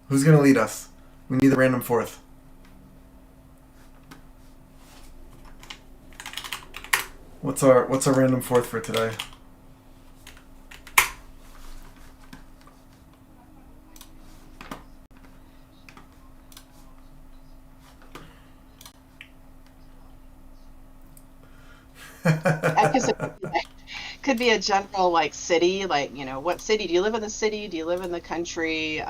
Who's gonna lead us? We need the random fourth. What's our random fourth for today? I guess it could be a general like city, like, what city? Do you live in the city? Do you live in the country?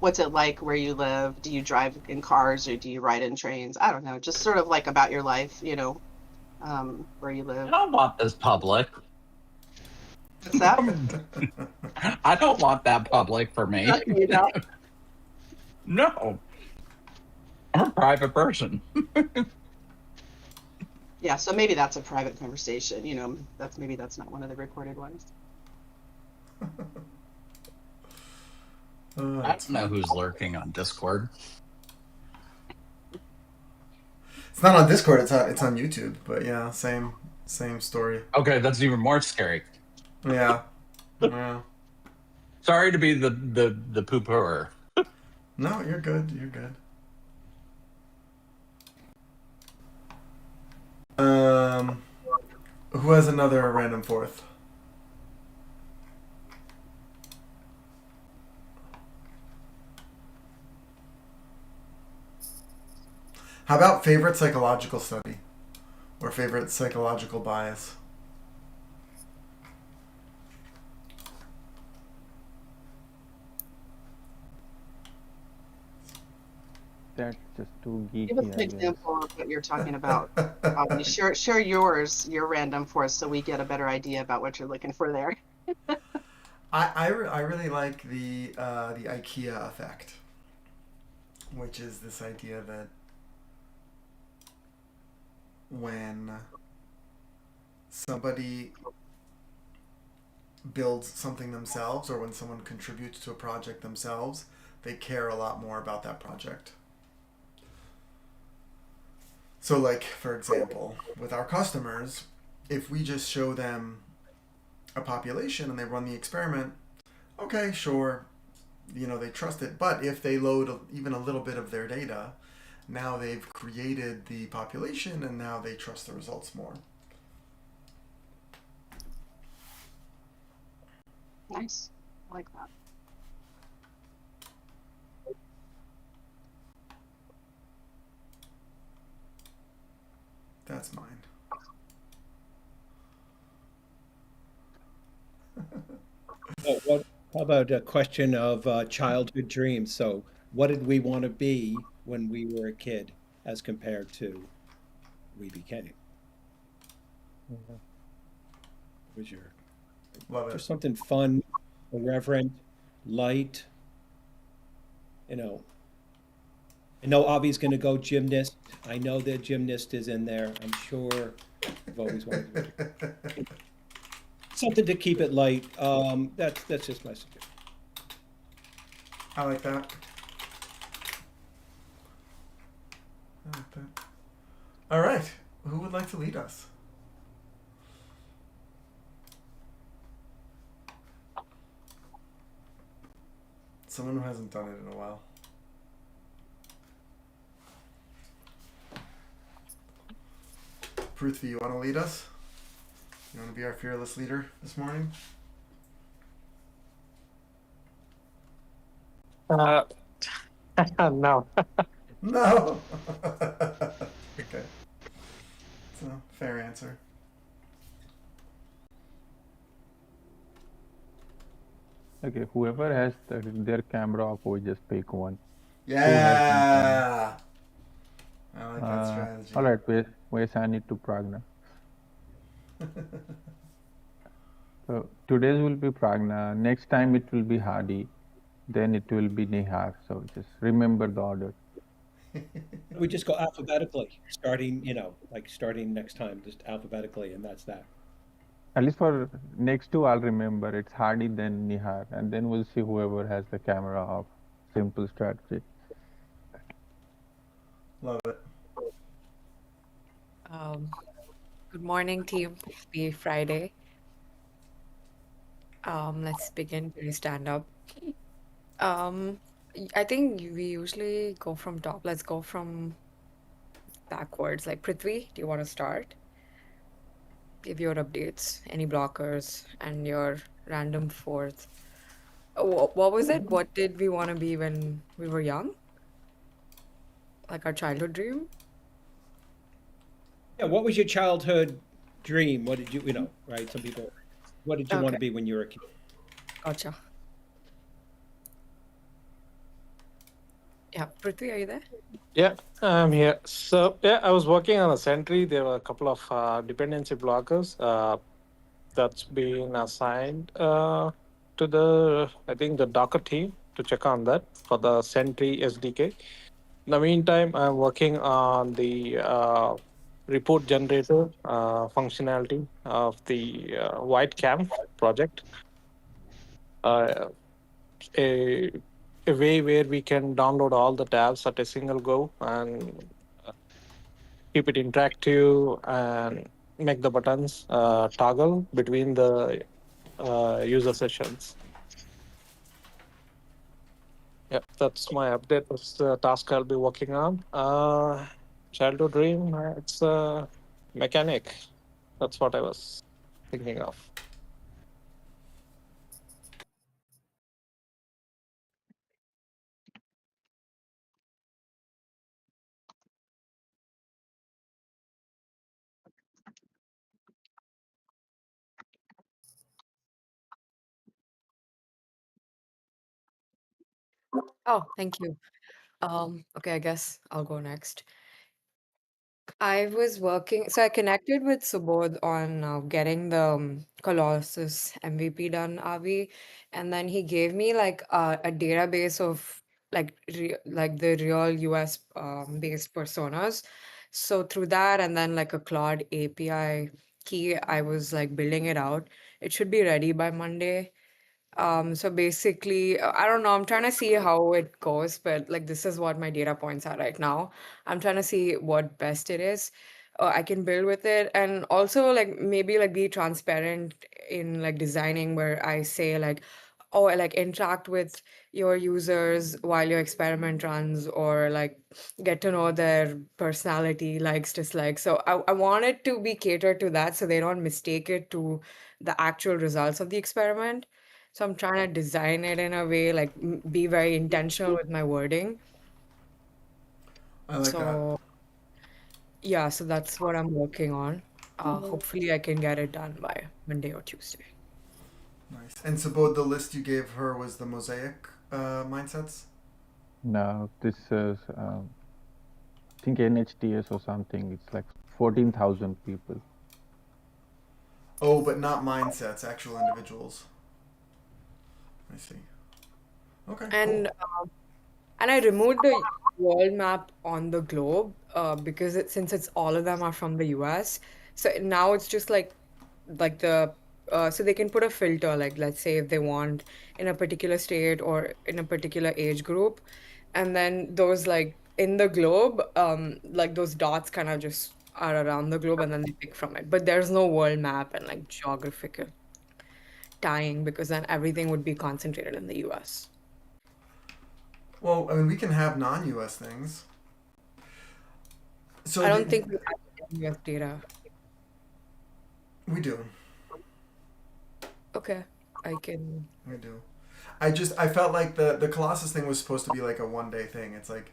What's it like where you live? Do you drive in cars or do you ride in trains? I don't know, just sort of like about your life, where you I live. don't want this public. What's that? I don't want that public for me. You know? No, I'm a private person. Yeah, so maybe that's a private conversation, that's not one of the recorded ones. I That's don't know fun. who's lurking on Discord. It's not on Discord. It's on YouTube. But yeah, same story. Okay, that's even more scary. Yeah, yeah. Sorry to be the poo-pooer. No, you're good. You're good. Um, who has another random fourth? How about favorite psychological study or favorite psychological bias? That's just too Give us geeky, an I guess. example of what you're talking about. Share your random for us so we get a better idea about what you're looking for there. I really like the IKEA effect, which is this idea that when somebody builds something themselves or when someone contributes to a project themselves, they care a lot more about that project. So, like, for example, with our customers, if we just show them a population and they run the experiment, okay, sure, they trust it. But if they load even a little bit of their data, now they've created the population and now they trust the results more. Nice. I like that. That's mine. How about a question of childhood dreams? So, what did we want to be when we were a kid as compared to we became? Yeah. Was your Love it. just something fun, irreverent, light? You know, I know Avi's going to go gymnast. I know that gymnast is in there. I'm sure you've always wanted to go. Something to keep it light. That's just my suggestion. I like that. I like that. All right. Who would like to lead us? Someone who hasn't done it in a while. Prithvi, you want to lead us? You want to be our fearless leader this morning? Uh, no. No. Okay. It's a fair answer. Okay, whoever has their camera off, we just pick one. Who hasn't done? Yeah. I like that strategy. All right, where's I need to Pragna. So today's will be Pragna. Next time it will be Hadi. Then it will be Nihar. So just remember the order. We just go alphabetically, starting, like starting next time, just alphabetically, and that's that. At least for next two, I'll remember. It's Hadi, then Nihar. And then we'll see whoever has the camera off. Simple strategy. Love it. Um, Good morning, team. Happy Friday. Let's begin today's stand up. Um, I think we usually go from top. Let's go from backwards. Like Prithvi, do you want to start? Give your updates, any blockers, and your random fourth. What was it? What did we want to be when we were young? Like our childhood dream? Yeah, what was your childhood dream? What did you know, right? Some people, what did you want Okay, to be when you were a kid? gotcha. Yeah, Prithvi, are you there? Yeah, I'm here. So yeah, I was working on a Sentry. There were a couple of dependency blockers that's been assigned to the I think the Docker team to check on that for the Sentry SDK. In the meantime, I'm working on the report generator functionality of the White Camp project. Uh, a, a way where we can download all the tabs at a single go and keep it interactive and make the buttons toggle between the user sessions. Yeah, that's my update. That's the task I'll be working on. Childhood dream, it's a mechanic. That's what I was thinking of. Oh, thank you. Okay, I guess I'll go next. I was working, so I connected with Subodh on getting the Colossus MVP done, Avi, and then he gave me like a database of like the real US based personas. So through that, and then like a Claude API key, I was like building it out. It should be ready by Monday. So basically, I don't know, I'm trying to see how it goes, but like this is what my data points are right now. I'm trying to see what best it is. I can build with it and also like maybe like be transparent in like designing where I say like, oh, I like interact with your users while your experiment runs or like get to know their personality, likes, dislikes. So I want it to be catered to that so they don't mistake it to the actual results of the experiment. So I'm trying to design it in a way, like be very intentional with my wording. I like that. So yeah, so that's what I'm working on. Hopefully I can get it done by Monday or Tuesday. Nice. And so, both the list you gave her was the mosaic mindsets. Now this is, I think NHTS or something. It's like 14,000 people. Oh, but not mindsets, actual individuals. I see. Okay, cool. And I removed the world map on the globe because since it's all of them are from the US, so now it's just like the so they can put a filter like let's say if they want in a particular state or in a particular age group, and then those like in the globe like those dots kind of just are around the globe and then they pick from it. But there's no world map and like geographical tying because then everything would be concentrated in the US. Well, I mean, we can have non-US things. I So don't think we have any US data. we do. Okay, I can. We do. I felt like the Colossus thing was supposed to be like a 1 day thing. It's like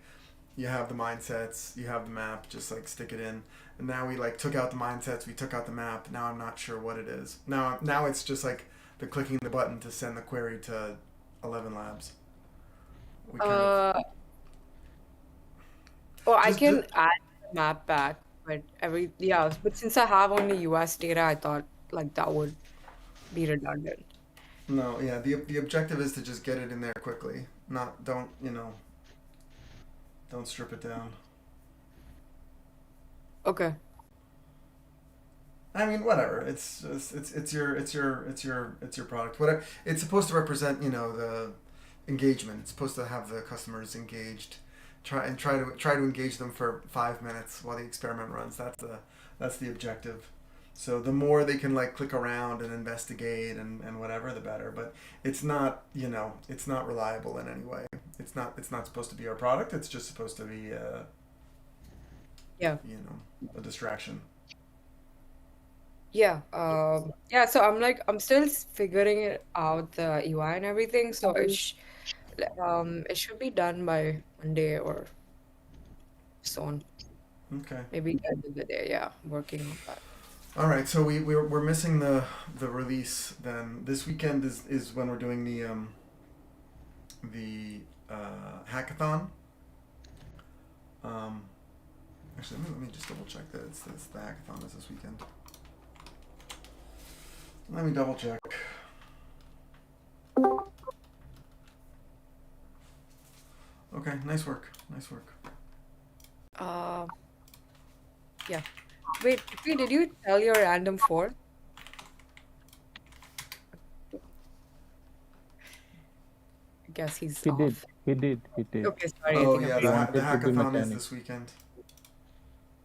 you have the mindsets, you have the map, just like stick it in. And now we like took out the mindsets, we took out the map. Now I'm not sure what it is. Now it's just like the clicking the button to send the query to 11 labs. We kind of Uh, or I just can add the map back, but yeah, but since I have only US data, I thought like that would be redundant. no, yeah. The objective is to just get it in there quickly. Not don't don't strip it down. Okay. I mean, whatever. It's just, it's your product. Whatever. It's supposed to represent the engagement. It's supposed to have the customers engaged. Try to engage them for 5 minutes while the experiment runs. That's the objective. So the more they can like click around and investigate and whatever, the better. But it's not, it's not reliable in any way. It's not supposed to be our product. It's just supposed to be Yeah. a distraction. Yeah. Yeah. So I'm still figuring it out, the UI and everything. So it should be done by Monday or soon. Okay. Maybe the end of the day. Yeah. Working on that. All right. So we're missing the release then. This weekend is when we're doing the hackathon. Um, actually, let me just double check that it's the hackathon is this weekend. Let me double check. Okay, nice work. Nice work. Uh, yeah. Wait, did you tell your random four? I guess he's He did. off. He did. He did. Okay, sorry. I Oh think yeah, I'm. He the wanted to be hackathon is mechanic. this weekend.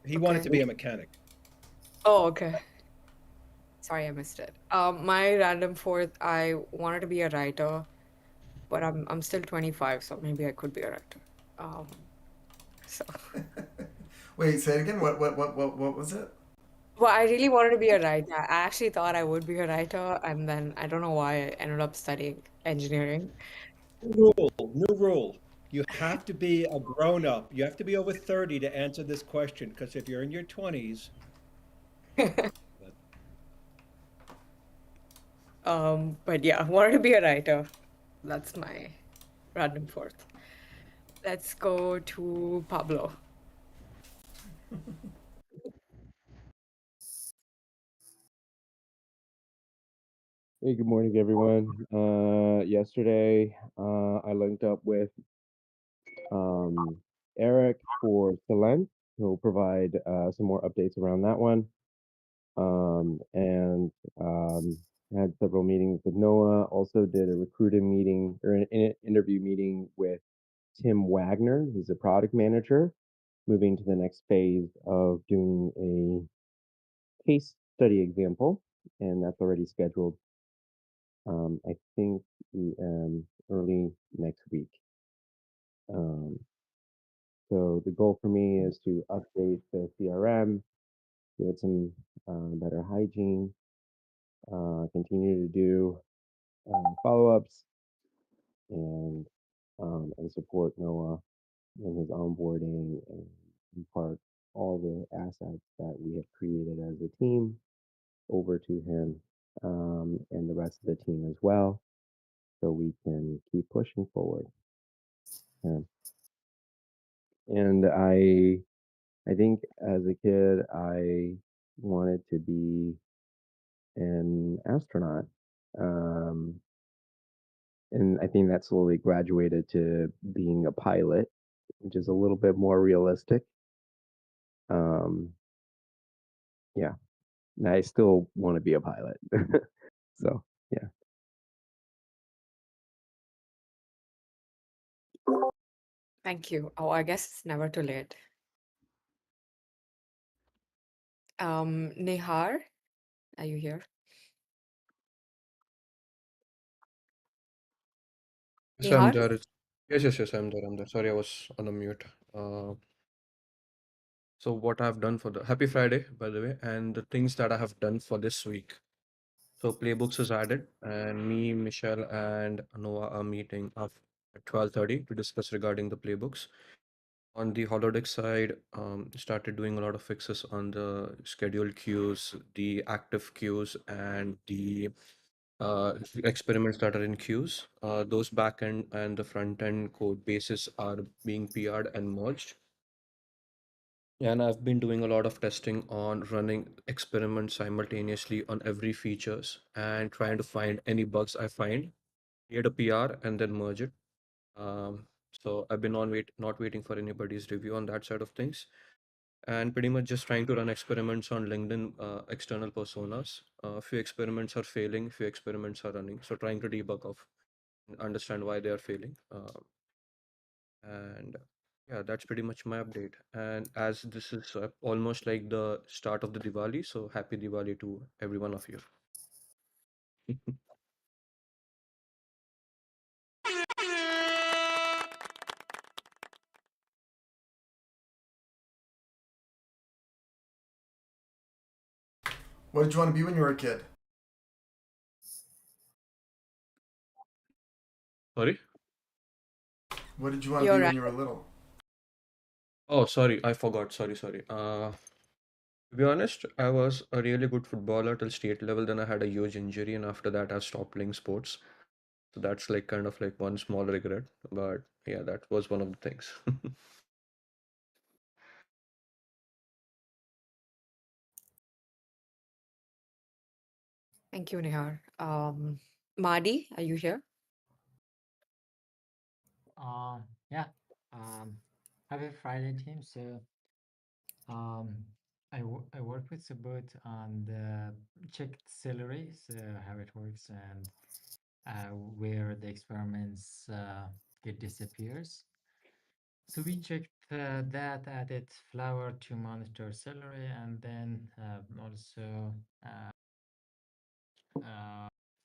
He wanted Okay. to be a mechanic. Oh, okay. Sorry, I missed it. My random fourth, I wanted to be a writer, but I'm still 25, so maybe I could be a writer. Um, so Wait, say it again. What was it? well, I really wanted to be a writer. I actually thought I would be a writer, and then I don't know why I ended up studying engineering. New rule. You have to be a grown up. You have to be over 30 to answer this question. Because if you're in your 20s, But yeah, I wanted to be a writer. That's my random fourth. Let's go to Pablo. Hey, good morning, everyone. Yesterday, I linked up with um, Eric for Talent. He'll provide some more updates around that one. And had several meetings with Noah. Also did a recruiting meeting or an interview meeting with Tim Wagner, who's a product manager, moving to the next phase of doing a case study example, and that's already scheduled. I think early next week. Um, so the goal for me is to update the CRM, get some better hygiene, continue to do follow-ups, and support Noah in his onboarding and impart all the assets that we have created as a team over to him and the rest of the team as well, so we can keep pushing forward. Yeah. And I think as a kid I wanted to be an astronaut. Um, and I think that slowly graduated to being a pilot, which is a little bit more realistic. Um, yeah, and I still want to be a pilot. So yeah. Thank you. Oh, I guess it's never too late. Nihar, are you here? Yes, I'm Nihar? there. Yes, I'm there. I'm there. Sorry, I was on a mute. So what I've done for the Happy Friday, by the way, and the things that I have done for this week. So playbooks is added, and me, Michelle, and Noah are meeting up at 12:30 to discuss regarding the playbooks. On the holodeck side, started doing a lot of fixes on the scheduled queues, the active queues, and the experiments that are in queues. Those backend and the front end code bases are being PR'd and merged. And I've been doing a lot of testing on running experiments simultaneously on every features and trying to find any bugs I find, create a PR and then merge it. So I've been not waiting for anybody's review on that side of things, and pretty much just trying to run experiments on LinkedIn external personas. A few experiments are failing, few experiments are running. So trying to debug of understand why they are failing. And Yeah, that's pretty much my update. And as this is almost like the start of the Diwali, so happy Diwali to every one of you. What did you want to be when you were a kid? Sorry? What did you want to be You're when right. you were little? Oh, sorry, I forgot. Sorry, sorry. To be honest, I was a really good footballer till state level. Then I had a huge injury, and after that, I stopped playing sports. So that's like kind of like one small regret. But yeah, that was one of the things. Thank you, Nihar. Madi, are you here? Yeah. Happy Friday, team. So, um, I work with Subut on the checked salary, so how it works and where the experiments get disappears. So we checked that, added flour to monitor celery, and then also uh,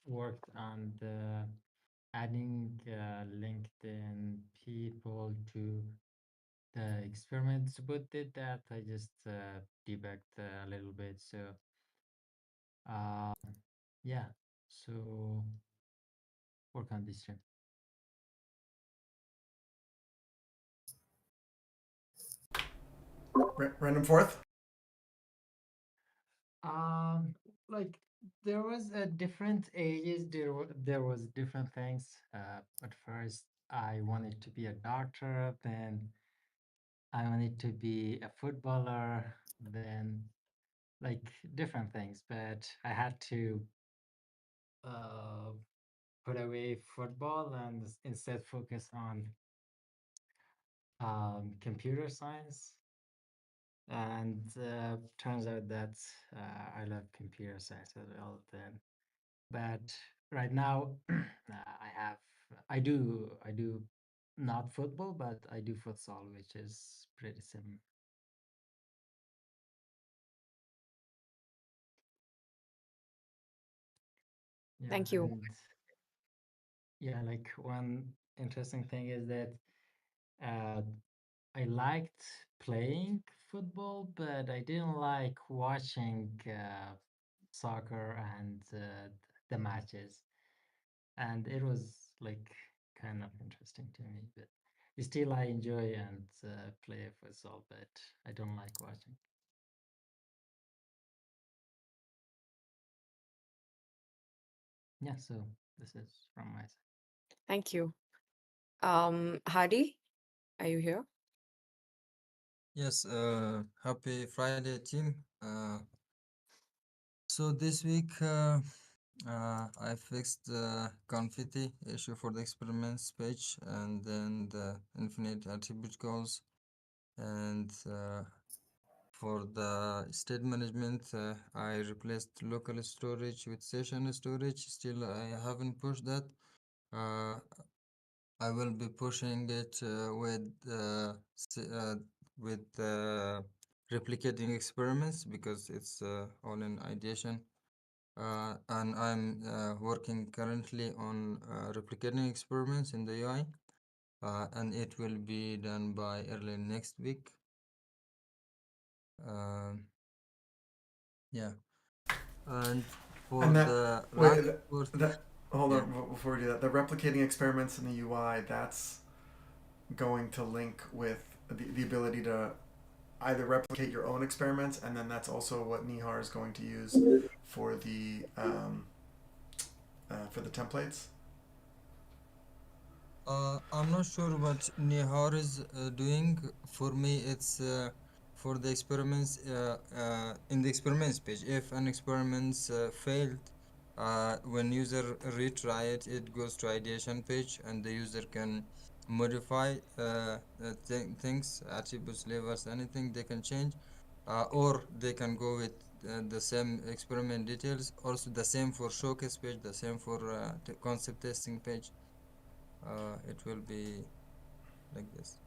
worked on the adding LinkedIn people to the experiments, but did that. I just debugged a little bit. So, uh, yeah. So work on this too. Random fourth? Um, like there was a different ages. There was different things. At first, I wanted to be a doctor. Then I wanted to be a footballer. Then like different things. But I had to uh, put away football and instead focus on computer science. And turns out that I love computer science as well. Then, but right now, I do not football, but I do futsal, which is pretty similar. Yeah, Thank you. and yeah, like one interesting thing is that uh, I liked playing football, but I didn't like watching soccer and the matches. And it was like kind of interesting to me. But still, I enjoy and play futsal, but I don't like watching. Yeah, so this is from my side. Thank you. Hadi, are you here? Yes, happy Friday, team. So this week, I fixed the confetti issue for the experiments page, and then the infinite attribute calls, and for the state management, I replaced local storage with session storage. Still, I haven't pushed that. Uh, I will be pushing it with replicating experiments because it's all in ideation. And I'm working currently on replicating experiments in the UI, and it will be done by early next week. Um yeah, and for And that the wait rank report, that hold yeah. on before we do that. The replicating experiments in the UI, that's going to link with the ability to either replicate your own experiments, and then that's also what Nihar is going to use for the templates. I'm not sure what Nihar is doing. For me, it's for the experiments in the experiments page. If an experiment failed, when user retry it, it goes to ideation page, and the user can modify things, attributes, levels, anything they can change, or they can go with the same experiment details. Also, the same for showcase page, the same for the concept testing page. It will be like this.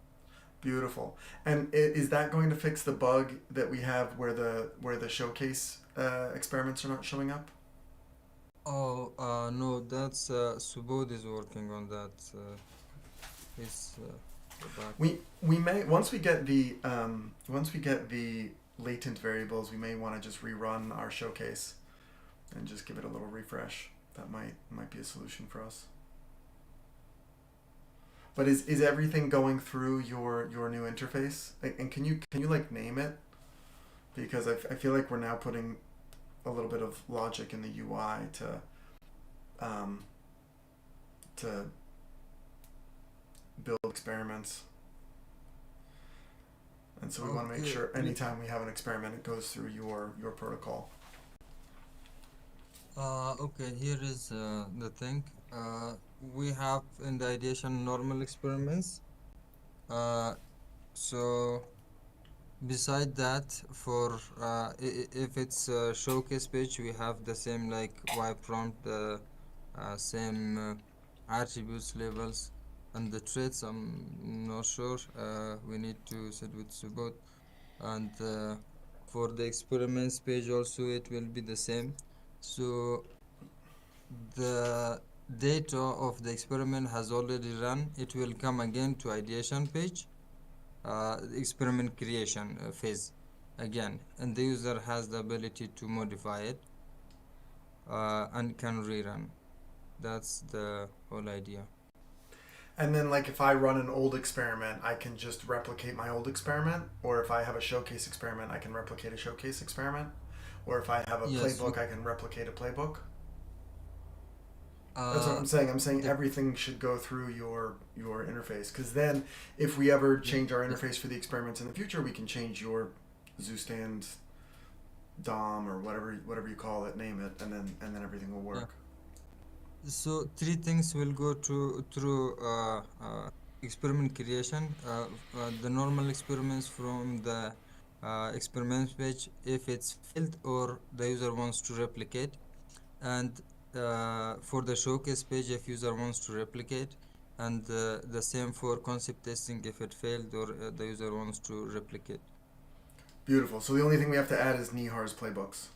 Beautiful. And is that going to fix the bug that we have where the showcase experiments are not showing up? Oh, no, that's Subodh is working on that. He's the back. We may once we get the latent variables, we may want to just rerun our showcase and just give it a little refresh. That might be a solution for us. But is everything going through your new interface? And can you like name it? Because I feel like we're now putting a little bit of logic in the UI um, to build experiments. And so we want to make Okay, sure anytime we have an experiment, it goes through your protocol. okay, here is the thing. We have in the ideation normal experiments. So beside that, for if it's a showcase page, we have the same like Y prompt, the same attributes labels, and the traits. I'm not sure. We need to sit with Subodh. And for the experiments page also, it will be the same. So the data of the experiment has already run. It will come again to ideation page, experiment creation phase again, and the user has the ability to modify it and can rerun. That's the whole idea. And then like if I run an old experiment, I can just replicate my old experiment, or if I have a showcase experiment, I can replicate a showcase experiment, or if I have a Yes, playbook, I can replicate a playbook. That's what uh, I'm saying. I'm saying the everything should go through your interface, because then if we ever yeah, change our yeah, interface for the experiments in the future, we can change your ZooStand DOM or whatever you call it, name it, and then everything will yeah. work. So three things will go through experiment creation. The normal experiments from the experiments page, if it's failed or the user wants to replicate, and for the showcase page, if user wants to replicate, and the same for concept testing if it failed or the user wants to replicate. Beautiful. So the only thing we have to add is Nihar's playbooks.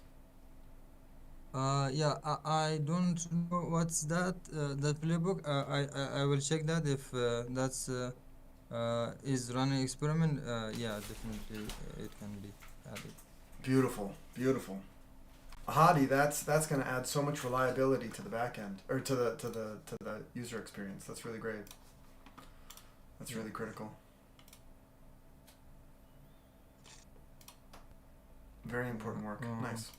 Yeah, I don't know what's that. That playbook. I will check that if that's is running experiment. Yeah, definitely it can be added. Beautiful, beautiful. Hadi, that's going to add so much reliability to the back end or to the user experience. That's really great. That's Yeah. really critical. Very Yeah. important work. Nice.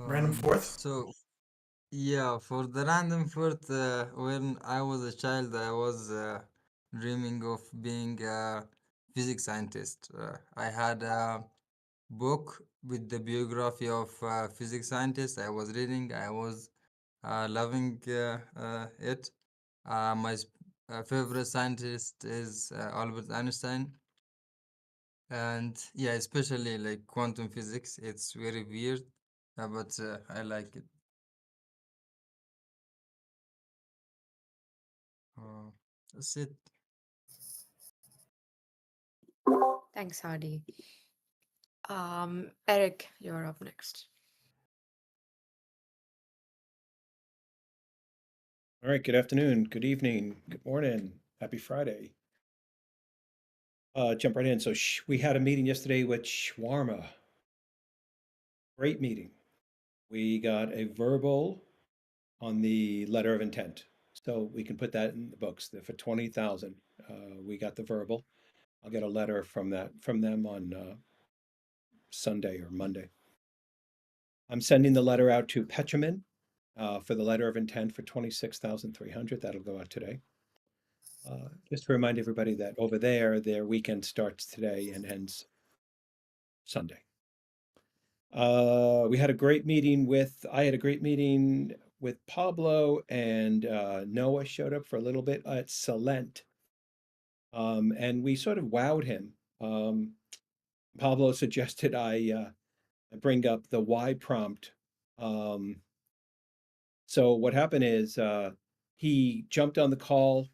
Random Um. fourth. So yeah, for the random fourth, when I was a child, I was dreaming of being a physics scientist. I had a book with the biography of physics scientists. I was reading. I was loving it. My favorite scientist is Albert Einstein, and yeah, especially like quantum physics. It's very weird, but I like it. Uh, that's it. Thanks, Hardy. Eric, you're up next. All right, good afternoon, good evening, good morning, happy Friday. Jump right in. So we had a meeting yesterday with Shawarma. Great meeting. We got a verbal on the letter of intent. So we can put that in the books. For 20,000, we got the verbal. I'll get a letter from them on Sunday or Monday. I'm sending the letter out to Petramin for the letter of intent for 26,300. That'll go out today. Just to remind everybody that over there, their weekend starts today and ends Sunday. I had a great meeting with Pablo, and Noah showed up for a little bit at Salent. And we sort of wowed him. Pablo suggested I bring up the Y prompt. So what happened is he jumped on the call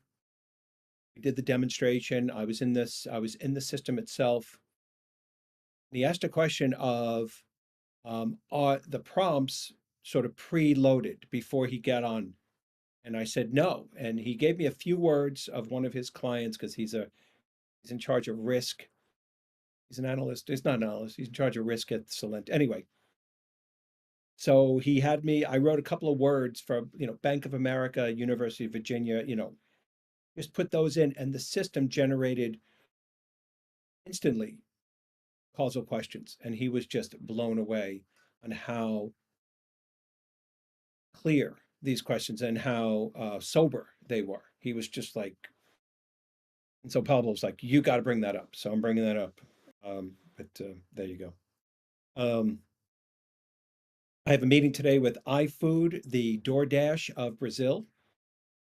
We did the demonstration. I was in the system itself. And he asked a question of, are the prompts sort of preloaded before he got on? And I said no. And he gave me a few words of one of his clients because he's in charge of risk. He's an analyst. He's not an analyst. He's in charge of risk at Solent. Anyway, so he had me. I wrote a couple of words for Bank of America, University of Virginia. Just put those in, and the system generated instantly causal questions, and he was just blown away on how clear these questions and how sober they were. He was just like, and so Pablo's like, you got to bring that up. So I'm bringing that up. But there you go. I have a meeting today with iFood, the DoorDash of Brazil,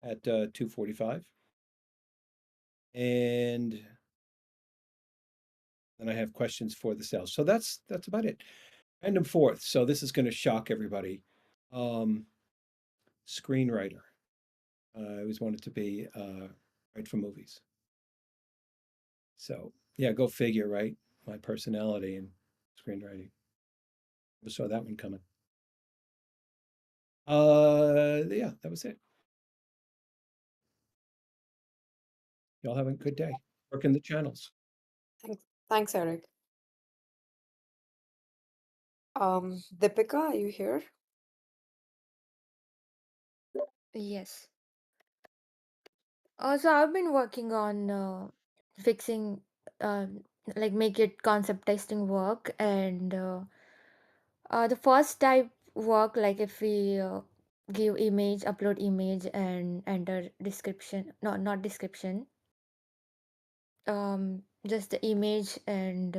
at 2:45, and then I have questions for the sales. So that's about it. Random fourth. So this is going to shock everybody. Screenwriter. I always wanted to be write for movies. So yeah, go figure, right? My personality and screenwriting. I saw that one coming. Yeah, that was it. Y'all have a good day. Working the channels. Thanks, Eric. Deepika, are you here? Yes. So I've been working on fixing, like make it concept testing work, and the first type work, like if we give image, upload image, and enter description, no, not description, just the image and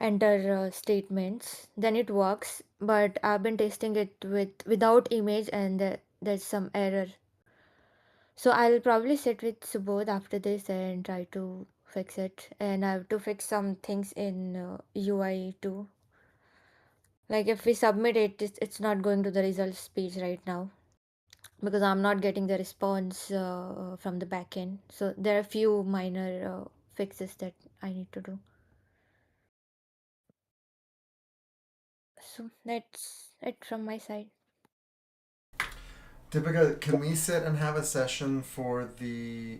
enter statements, then it works. But I've been testing it without image, and there's some error. So I'll probably sit with Subodh after this and try to fix it. And I have to fix some things in UI too. Like if we submit it, it's not going to the results page right now because I'm not getting the response from the backend. So there are a few minor fixes that I need to do. So that's it from my side. Deepika, can we sit and have a session for the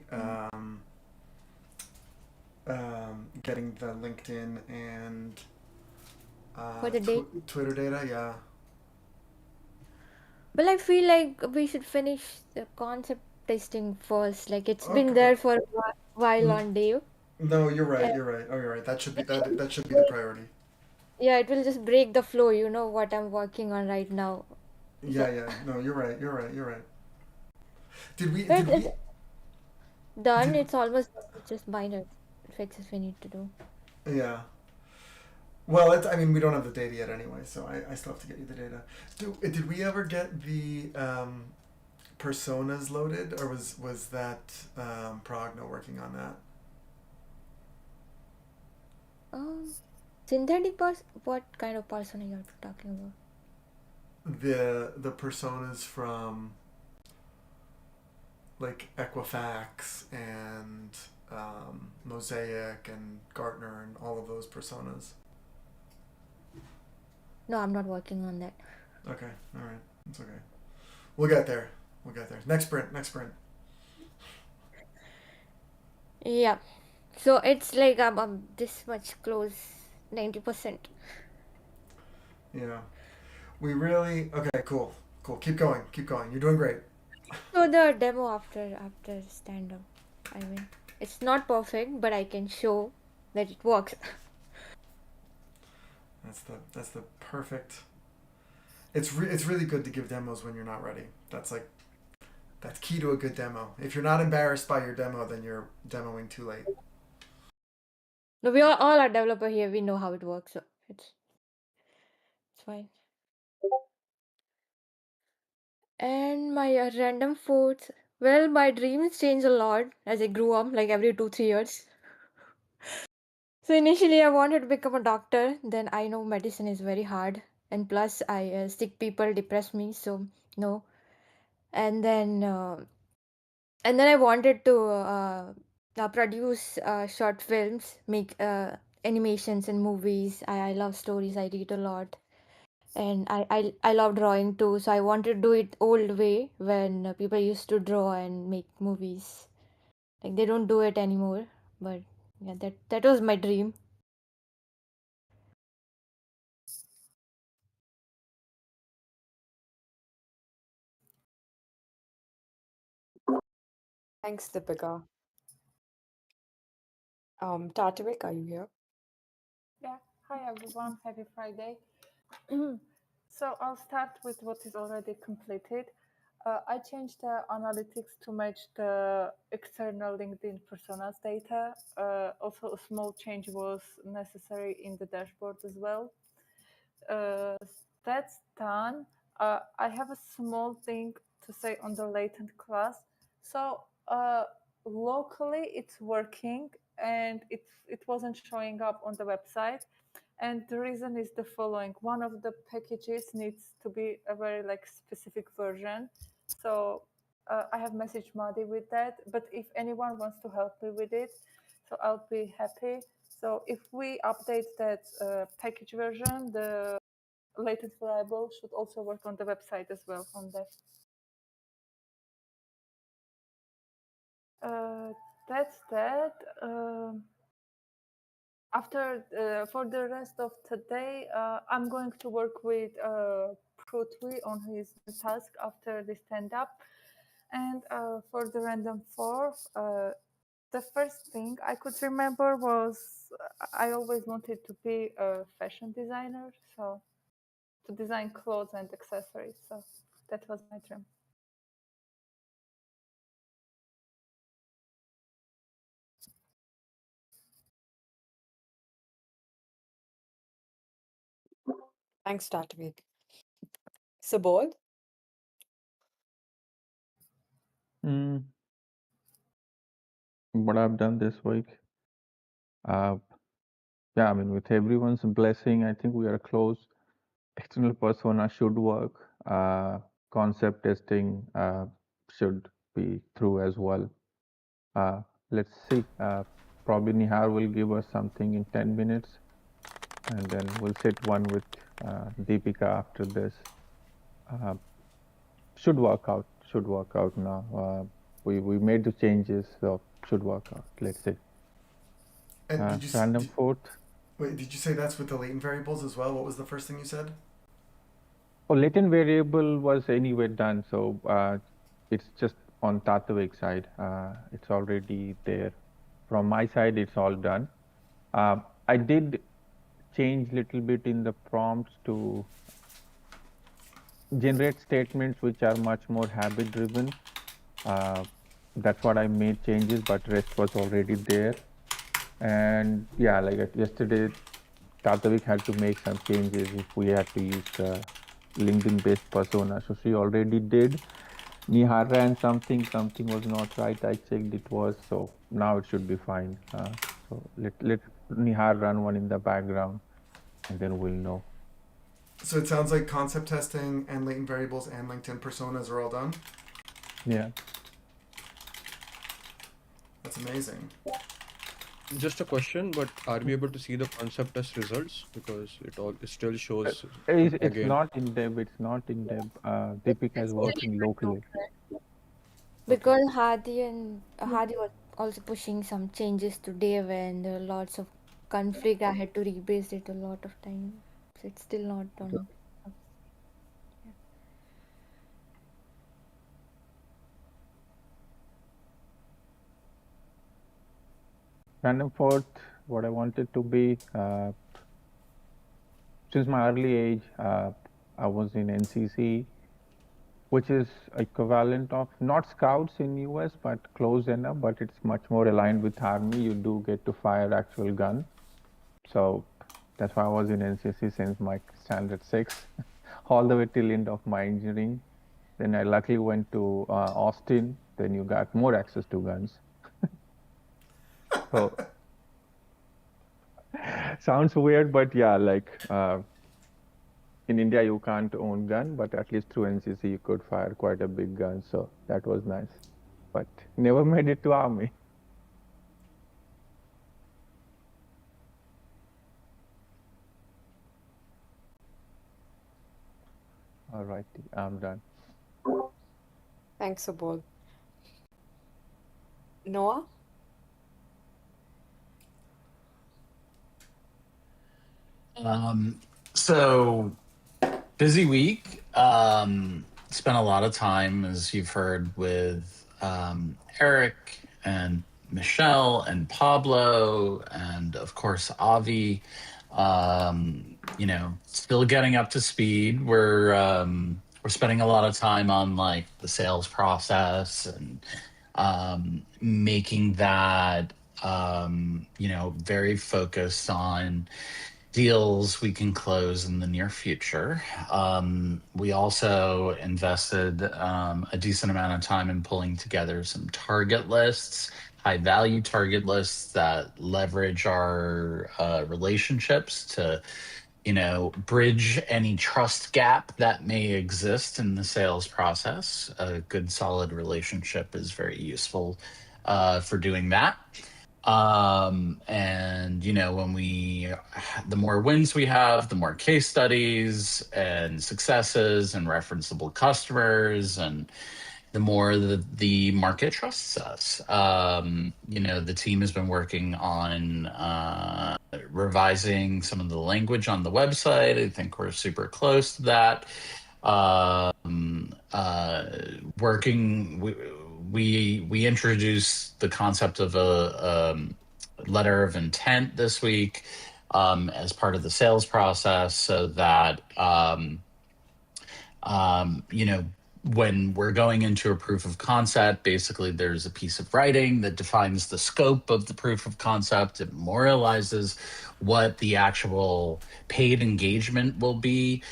getting the LinkedIn and For the date. Twitter data? Yeah. Well, I feel like we should finish the concept testing first. Like it's been Okay. there for a while on Dave. No, you're right. And You're right. Oh, you're right. That should be it should that should be the priority. yeah, it will just break the flow. You know what I'm working on right now. Yeah, So, yeah. No, you're right. You're right. You're right. Did we? but Did it's we? done. Did It's almost done. It's just minor fixes we need to do. yeah. Well, I mean, we don't have the data yet anyway, so I still have to get you the data. Did we ever get the personas loaded, or was that Progno working on that? Um, Synthetic person. What kind of person are you talking about? The personas from like Equifax and Mosaic and Gartner and all of those personas. No, I'm not working on that. Okay, all right, it's okay. We'll get there. We'll get there. Next sprint. Next sprint. Yeah. So it's like I'm this much close, 90%. Yeah. We really okay. Cool. Cool. Keep going. Keep going. You're doing great. So the demo after stand up, I mean, it's not perfect, but I can show that it works. That's the perfect. It's really good to give demos when you're not ready. That's key to a good demo. If you're not embarrassed by your demo, then you're demoing too late. No, we all are developer here. We know how it works, so it's fine. And my random foods. Well, my dreams change a lot as I grew up, like every 2 3 years. So initially, I wanted to become a doctor. Then I know medicine is very hard, and plus, I sick people depress me. So no. And then and then I wanted to produce short films, make animations and movies. I love stories. I read a lot, and I love drawing too. So I wanted to do it old way when people used to draw and make movies. Like they don't do it anymore, but yeah, that was my dream. Thanks, Deepika. Tatavik, are you here? Yeah. Hi everyone. Happy Friday. So I'll start with what is already completed. I changed the analytics to match the external LinkedIn personas data. Also, a small change was necessary in the dashboard as well. Uh, that's done. I have a small thing to say on the latent class. So locally, it's working, and it wasn't showing up on the website. And the reason is the following: one of the packages needs to be a very like specific version. So I have messaged Madi with that. But if anyone wants to help me with it, so I'll be happy. So if we update that package version, the latent variable should also work on the website as well on that. That's that. After for the rest of today, I'm going to work with Protwi on his task after the stand up. And for the random fourth, the first thing I could remember was I always wanted to be a fashion designer, so to design clothes and accessories. So that was my dream. Thanks, Tatavik. Subodh? Mm, what I've done this week, uh, yeah, I mean, with everyone's blessing, I think we are close. External persona should work. Concept testing should be through as well. Let's see. Probably Nihar will give us something in 10 minutes, and then we'll sit one with Deepika after this. Uh, should work out. Should work out now. We made the changes, so should work out. Let's see. And did you Random fourth. wait? Did you say that's with the latent variables as well? What was the first thing you said? Oh, latent variable was anyway done, so it's just on Tatavik side. It's already there. From my side, it's all done. I did change little bit in the prompts to generate statements which are much more habit driven. That's what I made changes, but rest was already there. And yeah, like yesterday, Tatavik had to make some changes if we had to use the LinkedIn based persona. So she already did. Nihar ran something was not right. I checked it was, so now it should be fine. So let Nihar run one in the background, and then we'll know. So it sounds like concept testing and latent variables and LinkedIn personas are all done. Yeah. That's amazing. Just a question, but are we able to see the concept test results? Because it still shows It's again. not in depth. It's not in depth. Deepika is It's working locally. because Hadi was also pushing some changes today when there were lots of conflict. I had to rebase it a lot of time. So it's still not done. Random fourth, what I wanted to be, since my early age, I was in NCC, which is equivalent of not scouts in US, but close enough, but it's much more aligned with army. You do get to fire actual gun. So that's why I was in NCC since my standard 6, all the way till end of my engineering. Then I luckily went to Austin. Then you got more access to guns. So sounds weird, but yeah, like in India you can't own gun, but at least through NCC you could fire quite a big gun. So that was nice. but never made it to army. Alrighty, I'm done. Thanks, Subodh. Noah? So busy week. Spent a lot of time, as you've heard, with Eric and Michelle and Pablo, and of course Avi. Still getting up to speed. We're spending a lot of time on like the sales process and making that very focused on deals we can close in the near future. We also invested a decent amount of time in pulling together some target lists, high value target lists that leverage our relationships to bridge any trust gap that may exist in the sales process. A good solid relationship is very useful for doing that. And the more wins we have, the more case studies and successes and referenceable customers, and the more the market trusts us. The team has been working on revising some of the language on the website. I think we're super close to that. We introduced the concept of a letter of intent this week as part of the sales process, so that when we're going into a proof of concept, basically there's a piece of writing that defines the scope of the proof of concept. It memorializes what the actual paid engagement will be,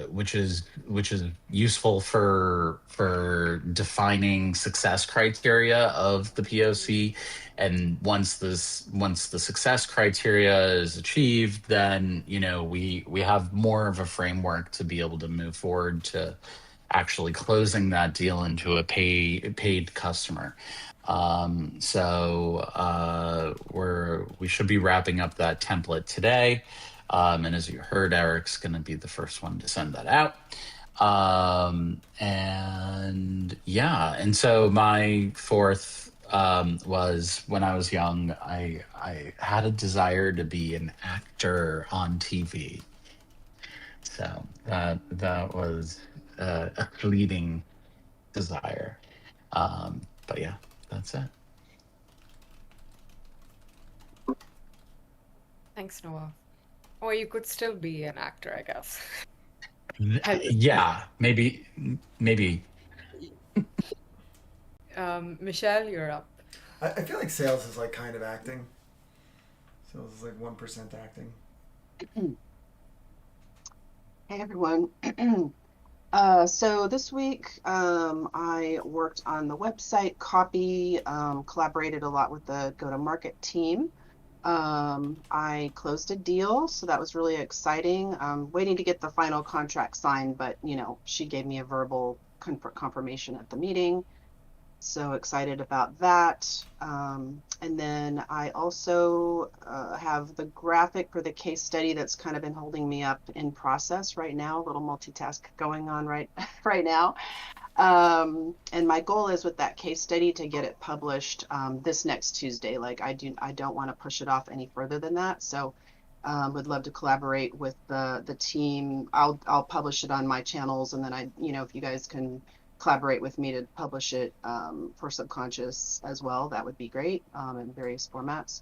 which is useful for defining success criteria of the POC. And once the success criteria is achieved, then we have more of a framework to be able to move forward to actually closing that deal into a paid customer. We should be wrapping up that template today. And as you heard, Eric's going to be the first one to send that out. And so my fourth was, when I was young, I had a desire to be an actor on TV. So that was a fleeting desire. But yeah, that's it. Thanks, Noah. Or you could still be an actor, I guess. Yeah, maybe. Michelle, you're up. I feel like sales is like kind of acting. Sales is like 1% acting. Hey everyone. So this week I worked on the website copy, collaborated a lot with the go-to-market team. I closed a deal, so that was really exciting. I'm waiting to get the final contract signed, but she gave me a verbal confirmation at the meeting. So excited about that. And then I also have the graphic for the case study that's kind of been holding me up in process right now, a little multitask going on right now. And my goal is with that case study to get it published this next Tuesday. Like I don't want to push it off any further than that. So would love to collaborate with the team. I'll publish it on my channels, and then if you guys can collaborate with me to publish it for Subconscious as well, that would be great, in various formats.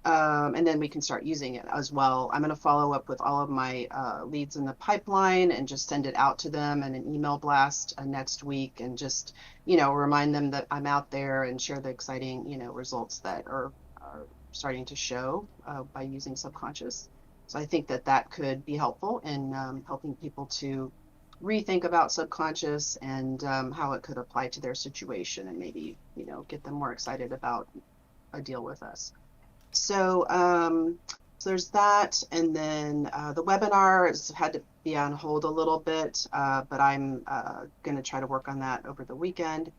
And then we can start using it as well. I'm going to follow up with all of my leads in the pipeline and just send it out to them in an email blast next week, and just remind them that I'm out there and share the exciting results that are starting to show by using Subconscious. So I think that could be helpful in helping people to rethink about Subconscious and how it could apply to their situation, and maybe get them more excited about a deal with us. So there's that, and then the webinar be on hold a little bit, but I'm going to try to work on that over the weekend.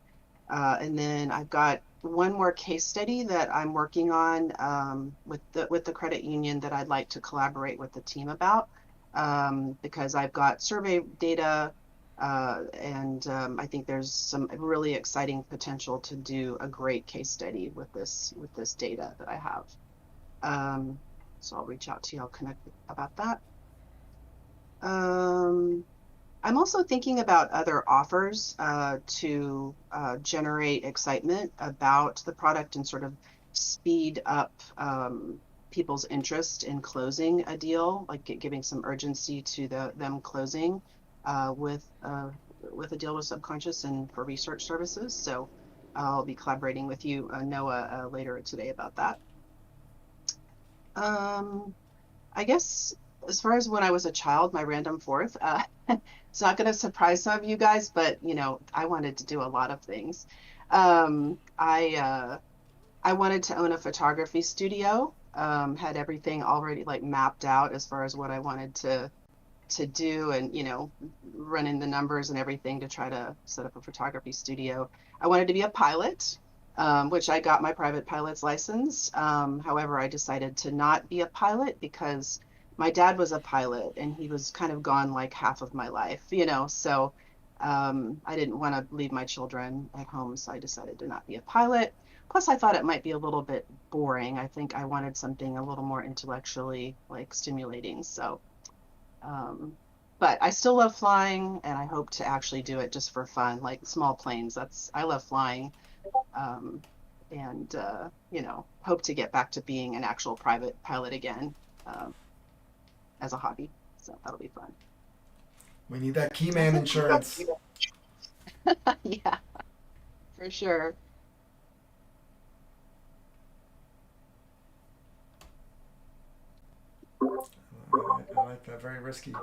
And then I've got one more case study that I'm working on with the credit union that I'd like to collaborate with the team about, because I've got survey data, and I think there's some really exciting potential to do a great case study with this data that I have. So I'll reach out to you. I'll connect about that. I'm also thinking about other offers to generate excitement about the product and sort of speed up people's interest in closing a deal, like giving some urgency to them closing with a deal with Subconscious and for research services. So I'll be collaborating with you, Noah, later today about that. I guess as far as when I was a child, my random fourth, it's not going to surprise some of you guys, but I wanted to do a lot of things. I wanted to own a photography studio, had everything already like mapped out as far as what I wanted to do, and running the numbers and everything to try to set up a photography studio. I wanted to be a pilot, which I got my private pilot's license. However, I decided to not be a pilot because my dad was a pilot and he was kind of gone like half of my life, so I didn't want to leave my children at home, so I decided to not be a pilot. Plus, I thought it might be a little bit boring. I think I wanted something a little more intellectually like stimulating. So but I still love flying, and I hope to actually do it just for fun, like small planes. I love flying, and hope to get back to being an actual private pilot again, as a hobby. So that'll be fun. We need that key man insurance. Yeah, for sure. I like that. Very risky.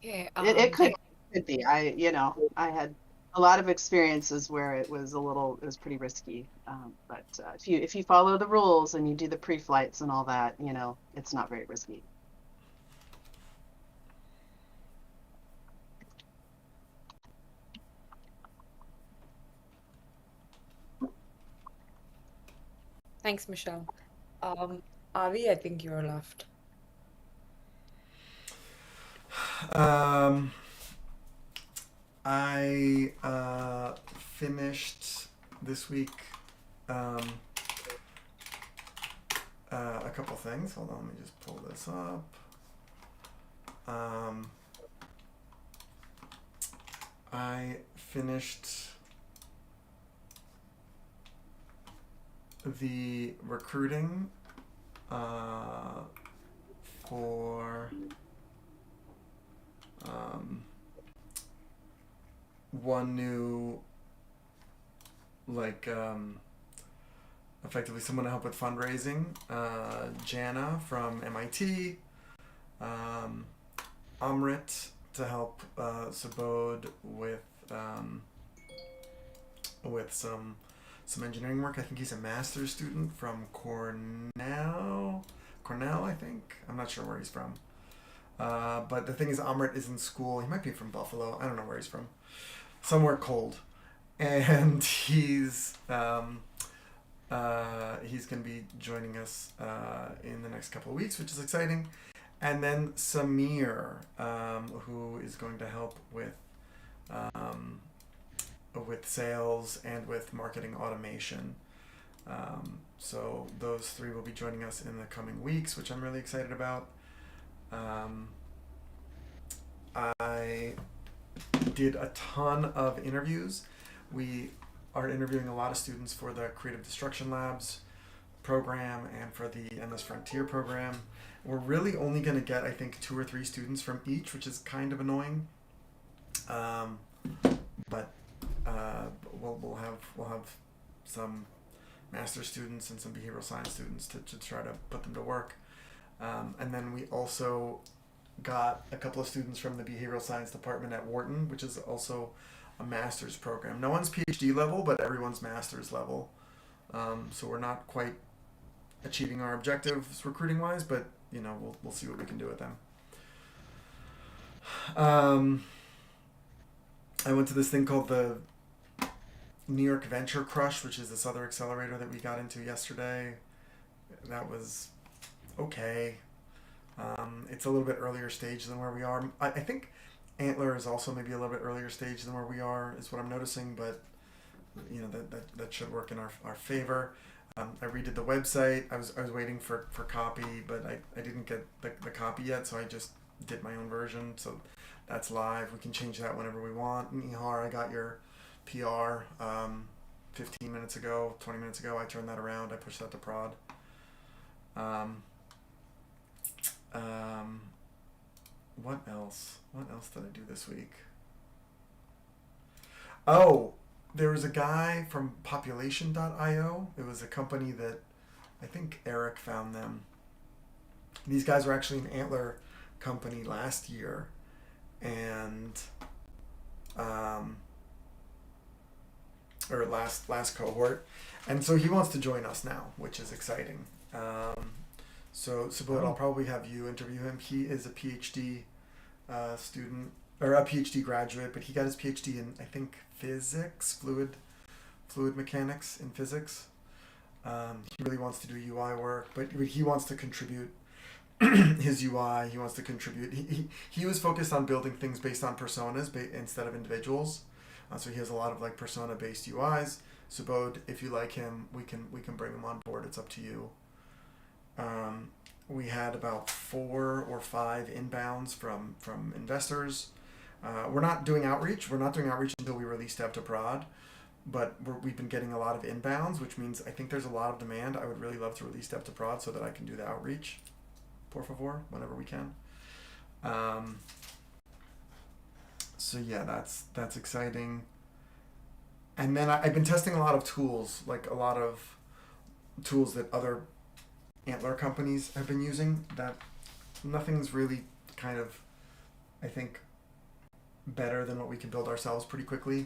Okay. It could be. I had a lot of experiences where it was pretty risky. But if you follow the rules and you do the pre-flights and all that, it's not very risky. Thanks, Michelle. Avi, I think you're left. I finished this week a couple things. Hold on, let me just pull this up. I finished the recruiting for one new, like, effectively someone to help with fundraising, Jana from MIT, Amrit to help Subodh with some engineering work. I think he's a master's student from Cornell, I think. I'm not sure where he's from. But the thing is, Amrit is in school. He might be from Buffalo. I don't know where he's from. Somewhere cold. And he's going to be joining us in the next couple of weeks, which is exciting. And then Samir, who is going to help with sales and with marketing automation. So those three will be joining us in the coming weeks, which I'm really excited about. I did a ton of interviews. We are interviewing a lot of students for the Creative Destruction Labs program and for the MS Frontier program. We're really only going to get, I think, 2 or 3 students from each, which is kind of annoying. But we'll have some master's students and some behavioral science students to try to put them to work. And then we also got a couple of students from the behavioral science department at Wharton, which is also a master's program. No one's PhD level, but everyone's master's level. So we're not quite achieving our objectives recruiting wise, but we'll see what we can do with them. I went to this thing called the New York Venture Crush, which is this other accelerator that we got into yesterday. That was okay. It's a little bit earlier stage than where we are. I think Antler is also maybe a little bit earlier stage than where we are, is what I'm noticing, but that should work in our favor. I redid the website. I was waiting for copy, but I didn't get the copy yet, so I just did my own version. So that's live. We can change that whenever we want. Nihar, I got your PR 15 minutes ago, 20 minutes ago. I turned that around. I pushed that to prod. What else? What else did I do this week? Oh, there was a guy from Population.io. It was a company that I think Eric found them. These guys were actually an Antler company last year, and or last cohort, and so he wants to join us now, which is exciting. So Subodh, I'll probably have you interview him. He is a PhD student, or a PhD graduate, but he got his PhD in, I think, physics, fluid mechanics in physics. He really wants to do UI work, but he wants to contribute his UI. He wants to contribute. He was focused on building things based on personas instead of individuals. So he has a lot of like persona based UIs. Subodh, if you like him, we can bring him on board. It's up to you. We had about 4 or 5 inbounds from investors. We're not doing outreach. We're not doing outreach until we release Dev to Prod, but we've been getting a lot of inbounds, which means I think there's a lot of demand. I would really love to release Dev to Prod so that I can do the outreach, por favor, whenever we can. So yeah, that's exciting. And then I've been testing a lot of tools, like a lot of tools that other Antler companies have been using. That nothing's really kind of, I think, better than what we can build ourselves pretty quickly.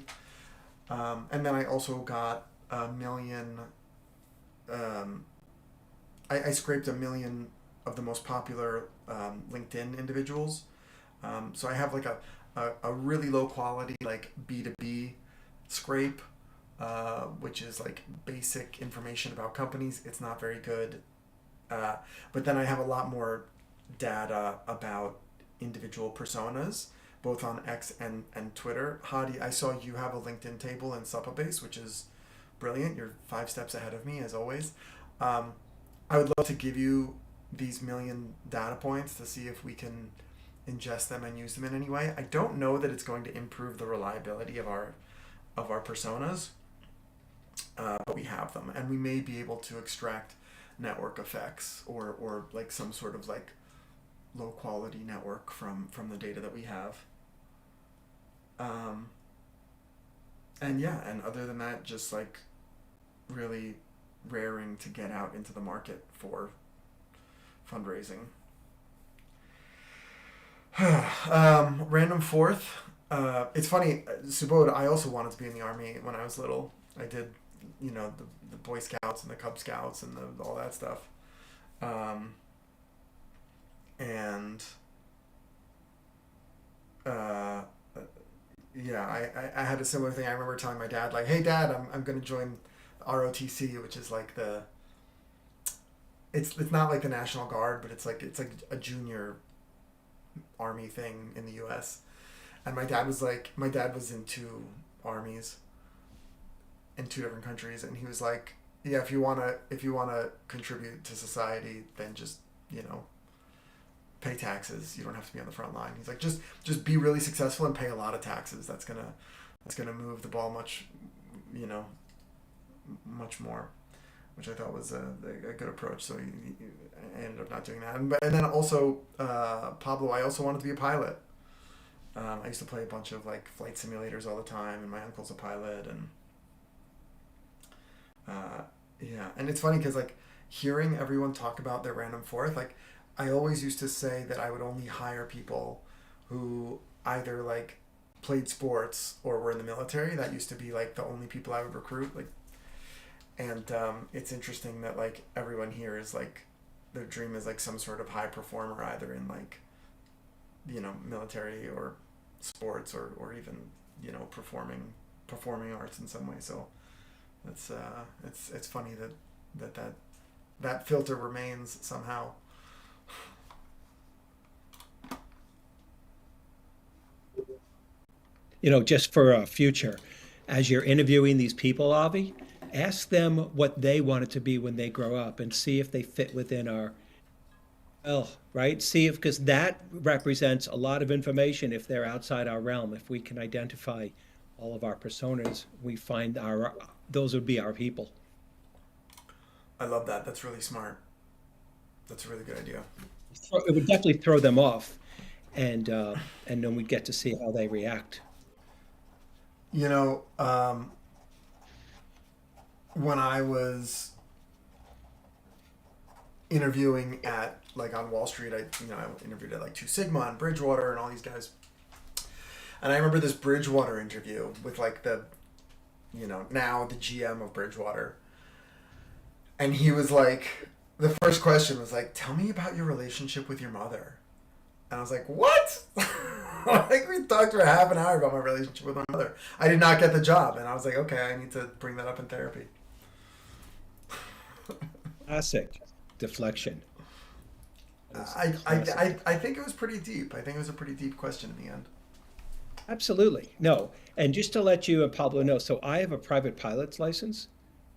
And then I also got 1 million. I scraped 1 million of the most popular LinkedIn individuals. So I have like a really low quality like B2B scrape, which is like basic information about companies. It's not very good. But then I have a lot more data about individual personas, both on X and Twitter. Hadi, I saw you have a LinkedIn table in Supabase, which is brilliant. You're 5 steps ahead of me, as always. I would love to give you these 1 million data points to see if we can ingest them and use them in any way. I don't know that it's going to improve the reliability of our personas, but we have them, and we may be able to extract network effects or like some sort of like low quality network from the data that we have. And yeah, and other than that, just like really raring to get out into the market for fundraising. Random fourth. It's funny, Subodh, I also wanted to be in the army when I was little. I did, the Boy Scouts and the Cub Scouts and all that stuff. Yeah, I had a similar thing. I remember telling my dad, like, "Hey, Dad, I'm going to join ROTC," which is like it's not like the National Guard, but it's like a junior army thing in the U.S. And my dad was in 2 armies in 2 different countries, and he was like, "Yeah, if you wanna contribute to society, then just pay taxes. You don't have to be on the front line." He's like, just be really successful and pay a lot of taxes. That's gonna move the ball much more, which I thought was a good approach. So I ended up not doing that. And then also Pablo, I also wanted to be a pilot. I used to play a bunch of like flight simulators all the time, and my uncle's a pilot, and yeah. And it's funny because like hearing everyone talk about their random fourth, like I always used to say that I would only hire people who either like played sports or were in the military. That used to be like the only people I would recruit. Like, and it's interesting that like everyone here is like their dream is like some sort of high performer, either in like, military or sports, or even, performing arts in some way. So it's funny that filter remains somehow. Just for a future, as you're interviewing these people, Avi, ask them what they want it to be when they grow up and see if they fit within our, right? See if, because that represents a lot of information if they're outside our realm. If we can identify all of our personas, we find those would be our people. I love that. That's really smart. That's a really good idea. It would definitely throw them off, and then we'd get to see how they react. When I was interviewing at like on Wall Street, I interviewed at like Two Sigma and Bridgewater and all these guys. And I remember this Bridgewater interview with like the now the GM of Bridgewater. And he was like, the first question was like, "Tell me about your relationship with your mother." And I was like, "What?" Like, we talked for half an hour about my relationship with my mother. I did not get the job, and I was like, "Okay, I need to bring that up in therapy." Classic deflection. I think it was pretty deep. I think it was a pretty deep question in the end. Absolutely. No. And just to let you and Pablo know, so I have a private pilot's license,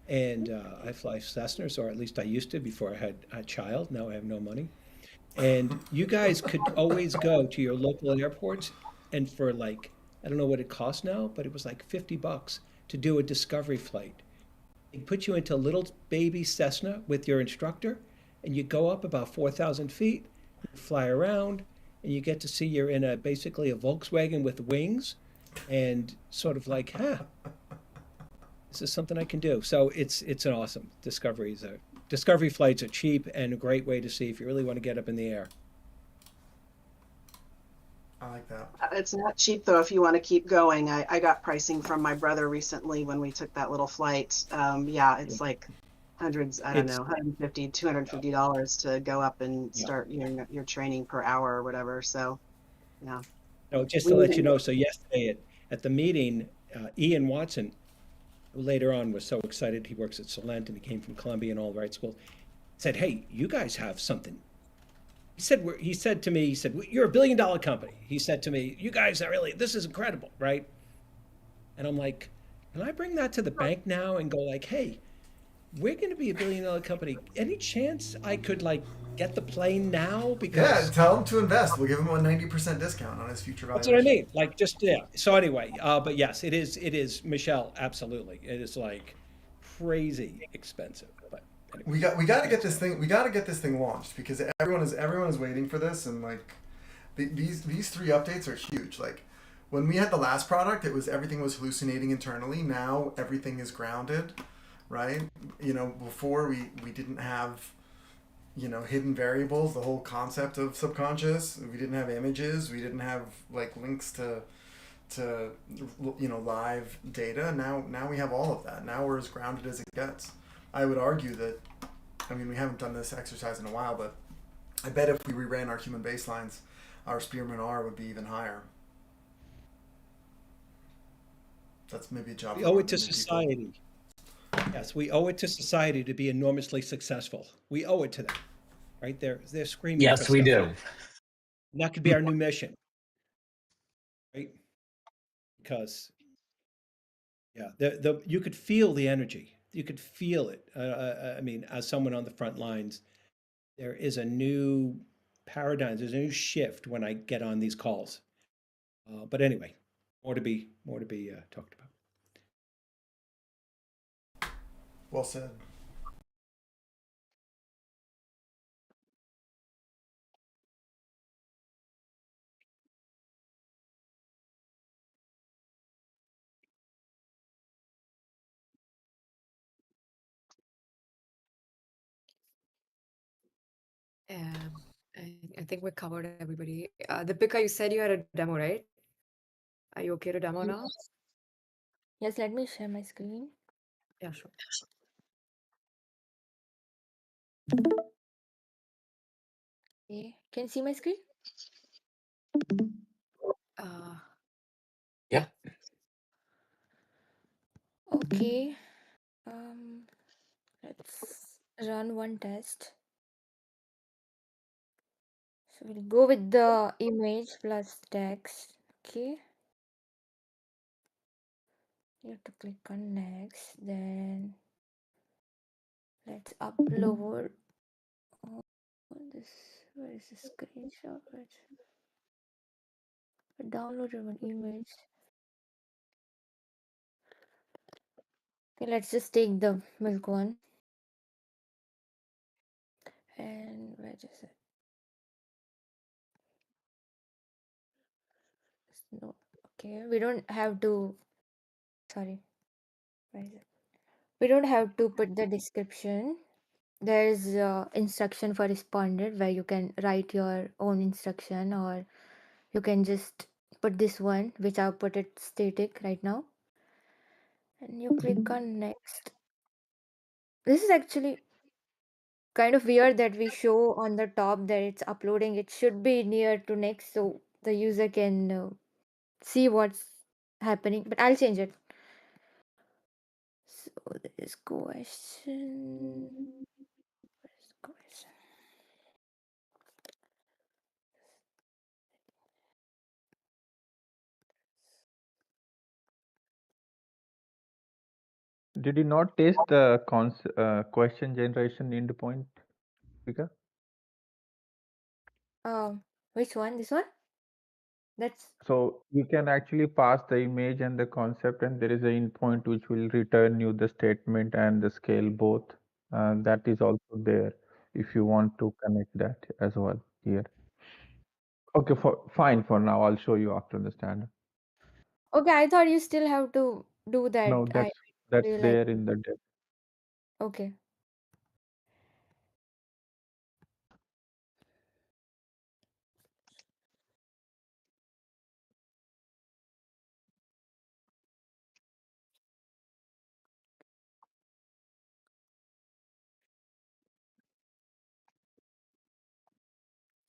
and I fly Cessnas, or at least I used to before I had a child. Now I have no money. And you guys could always go to your local airports, and for like, I don't know what it costs now, but it was like $50 to do a discovery flight. They put you into a little baby Cessna with your instructor, and you go up about 4,000 feet, you fly around, and you get to see you're in basically a Volkswagen with wings, and sort of like, this is something I can do. So it's an awesome discovery flights are cheap and a great way to see if you really want to get up in the air. I like that. It's not cheap though if you want to keep going. I got pricing from my brother recently when we took that little flight. Yeah, it's like hundreds, I don't know, $150, $250 to go up and start your training per hour or whatever. So, yeah. No, just to let you know, so yesterday at the meeting, Ian Watson, who later on was so excited, he works at Solent and he came from Columbia and all the right schools, said, "Hey, you guys have something." He said to me, "You're a $1 billion company." He said to me, "You guys are really, this is incredible, right?" And I'm like, can I bring that to the bank now and go like, "Hey, we're going to be a $1 billion company. Any chance I could like get the plane now?" Because tell him to invest. We'll give him a 90% discount on his future valuation. that's what I mean. Like, just So anyway, but yes, it is Michelle. Absolutely, it is like crazy expensive. But anyway. We got to get this thing. We got to get this thing launched because everyone is waiting for this, and like these 3 updates are huge. Like when we had the last product, everything was hallucinating internally. Now everything is grounded, right? Before we didn't have hidden variables, the whole concept of subconscious. We didn't have images. We didn't have like links to live data. Now we have all of that. Now we're as grounded as it gets. I would argue that, we haven't done this exercise in a while, but I bet if we reran our human baselines, our Spearman R would be even higher. That's maybe a job. We owe it to society. Yes, we owe it to society to be enormously successful. We owe it to them, right? They're screaming. Yes, we do. And that could be our new mission, right? Because you could feel the energy. You could feel it. As someone on the front lines, there is a new paradigm. There's a new shift when I get on these calls. But anyway, more to be talked about. Well said. I think we covered everybody. Deepika, you said you had a demo, right? Are you okay to demo now? Yes, let me share my screen. Yeah, sure. Okay. Can you see my screen? Yeah. Okay. Um, let's run one test. So we'll go with the image plus text. Okay. You have to click on next. Then let's upload this. Where is the screenshot? Downloaded one image. Okay, let's just take the milk one. And where is it? No. Okay, we don't have to. Sorry. Where is it? We don't have to put the description. There's instruction for responded where you can write your own instruction, or you can just put this one, which I'll put it static right now. And you click on next. This is actually kind of weird that we show on the top that it's uploading. It should be near to next so the user can see what's happening, but I'll change it. So there is question. Where's the question? Did you not test the question generation endpoint, Vika? Which one? This one? That's So you can actually pass the image and the concept, and there is an endpoint which will return you the statement and the scale both. That is also there if you want to connect that as well here. Okay, fine for now. I'll show you after the stand. okay. I thought you still have to do that. No, I that's realized. there in the dev. Okay.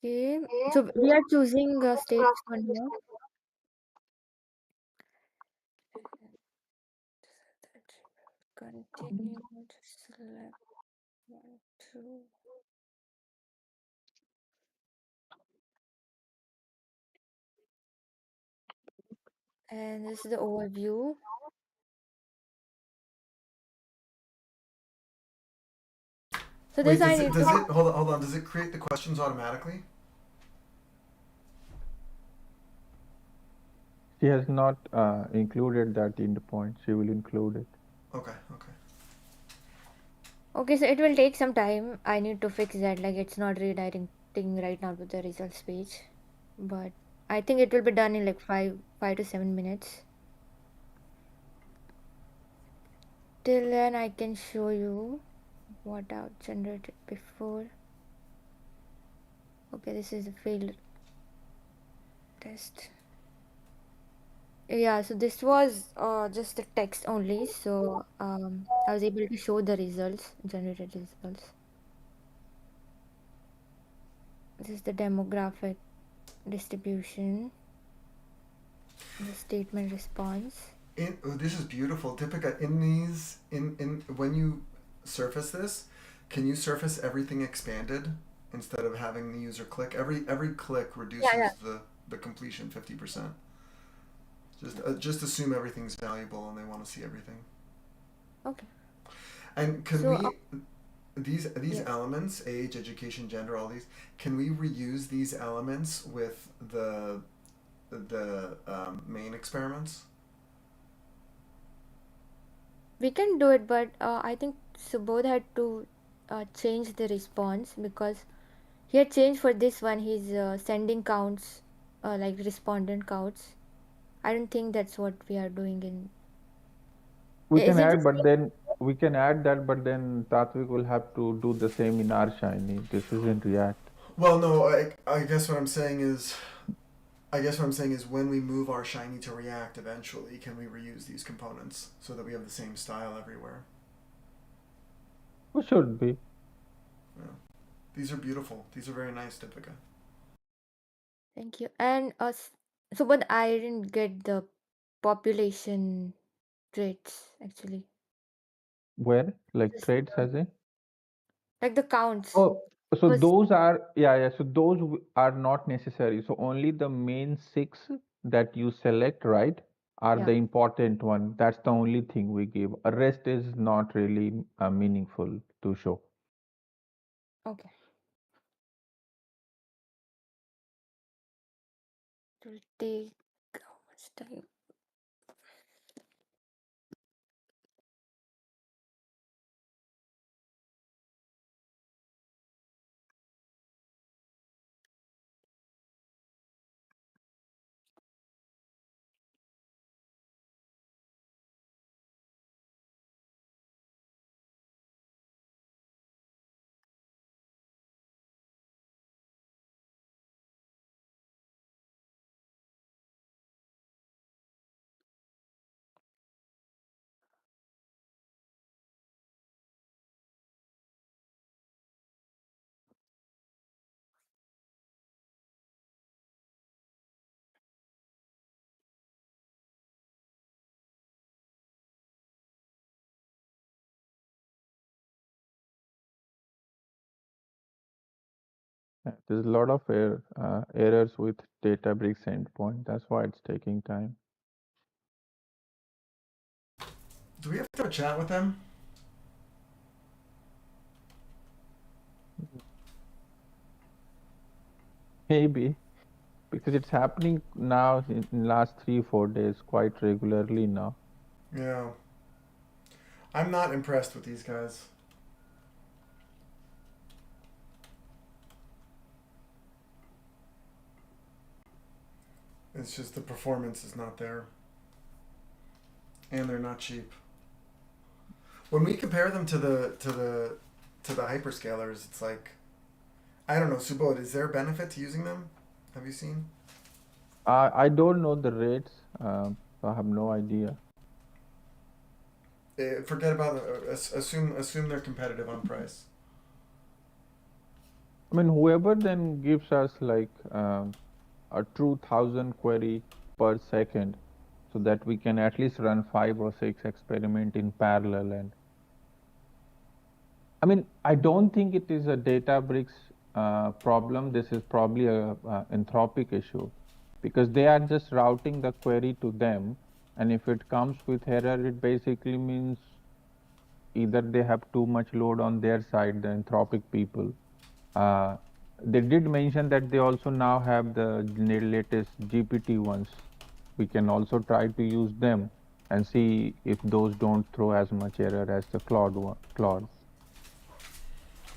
Okay. So we are choosing stage one here. Continue. Select one, two. And this is the overview. So Wait, this I need does to. it hold on? Does it create the questions automatically? She has not included that endpoint. She will include it. Okay, okay. Okay, so it will take some time. I need to fix that. Like it's not redirecting right now to the results page, but I think it will be done in like 5 to 7 minutes. Till then, I can show you what I've generated before. Okay, this is a failed test. Yeah, so this was just the text only. So I was able to show the results, generated results. This is the demographic distribution, the statement response. This is beautiful. Deepika, in these, in when you surface this, can you surface everything expanded instead of having the user click? Every click Yeah, reduces yeah. the completion 50%. Just assume everything's valuable and they want to see everything. Okay. And can So we these yes. elements, age, education, gender, all these, can we reuse these elements with the main experiments? We can do it, but I think Subodh had to change the response because he had changed for this one. He's sending counts, like respondent counts. I don't think that's what we are doing in. We Is can it the add, but same? then we can add that, but then Tatvik will have to do the same in our Shiny. This is in React. Well, no, I guess what I'm saying is, when we move our Shiny to React eventually, can we reuse these components so that we have the same style everywhere? We should be. Yeah. These are beautiful. These are very nice, Deepika. Thank you. And so, but I didn't get the population traits actually. Where? Like Just trades as in? like the counts. Oh, so Because those are, yeah, yeah. So those are not necessary. So only the main six that you select, right, are yeah. the important one. That's the only thing we give. A rest is not really meaningful to show. Okay. It will take how much time? There's a lot of errors with Databricks endpoint. That's why it's taking time. Do we have to have a chat with them? Maybe because it's happening now in last 3 4 days quite regularly now. Yeah. I'm not impressed with these guys. It's just the performance is not there. And they're not cheap. When we compare them to the hyperscalers, it's like, I don't know, Subodh, is there a benefit to using them? Have you seen? I don't know the rates. So I have no idea. Forget about assume they're competitive on price. I mean, whoever then gives us like a 2,000 query per second, so that we can at least run 5 or 6 experiment in parallel. And I mean, I don't think it is a Databricks problem. This is probably a Anthropic issue, because they are just routing the query to them, and if it comes with error, it basically means either they have too much load on their side, the Anthropic people. Uh, they did mention that they also now have the latest GPT ones. We can also try to use them and see if those don't throw as much error as the Claude.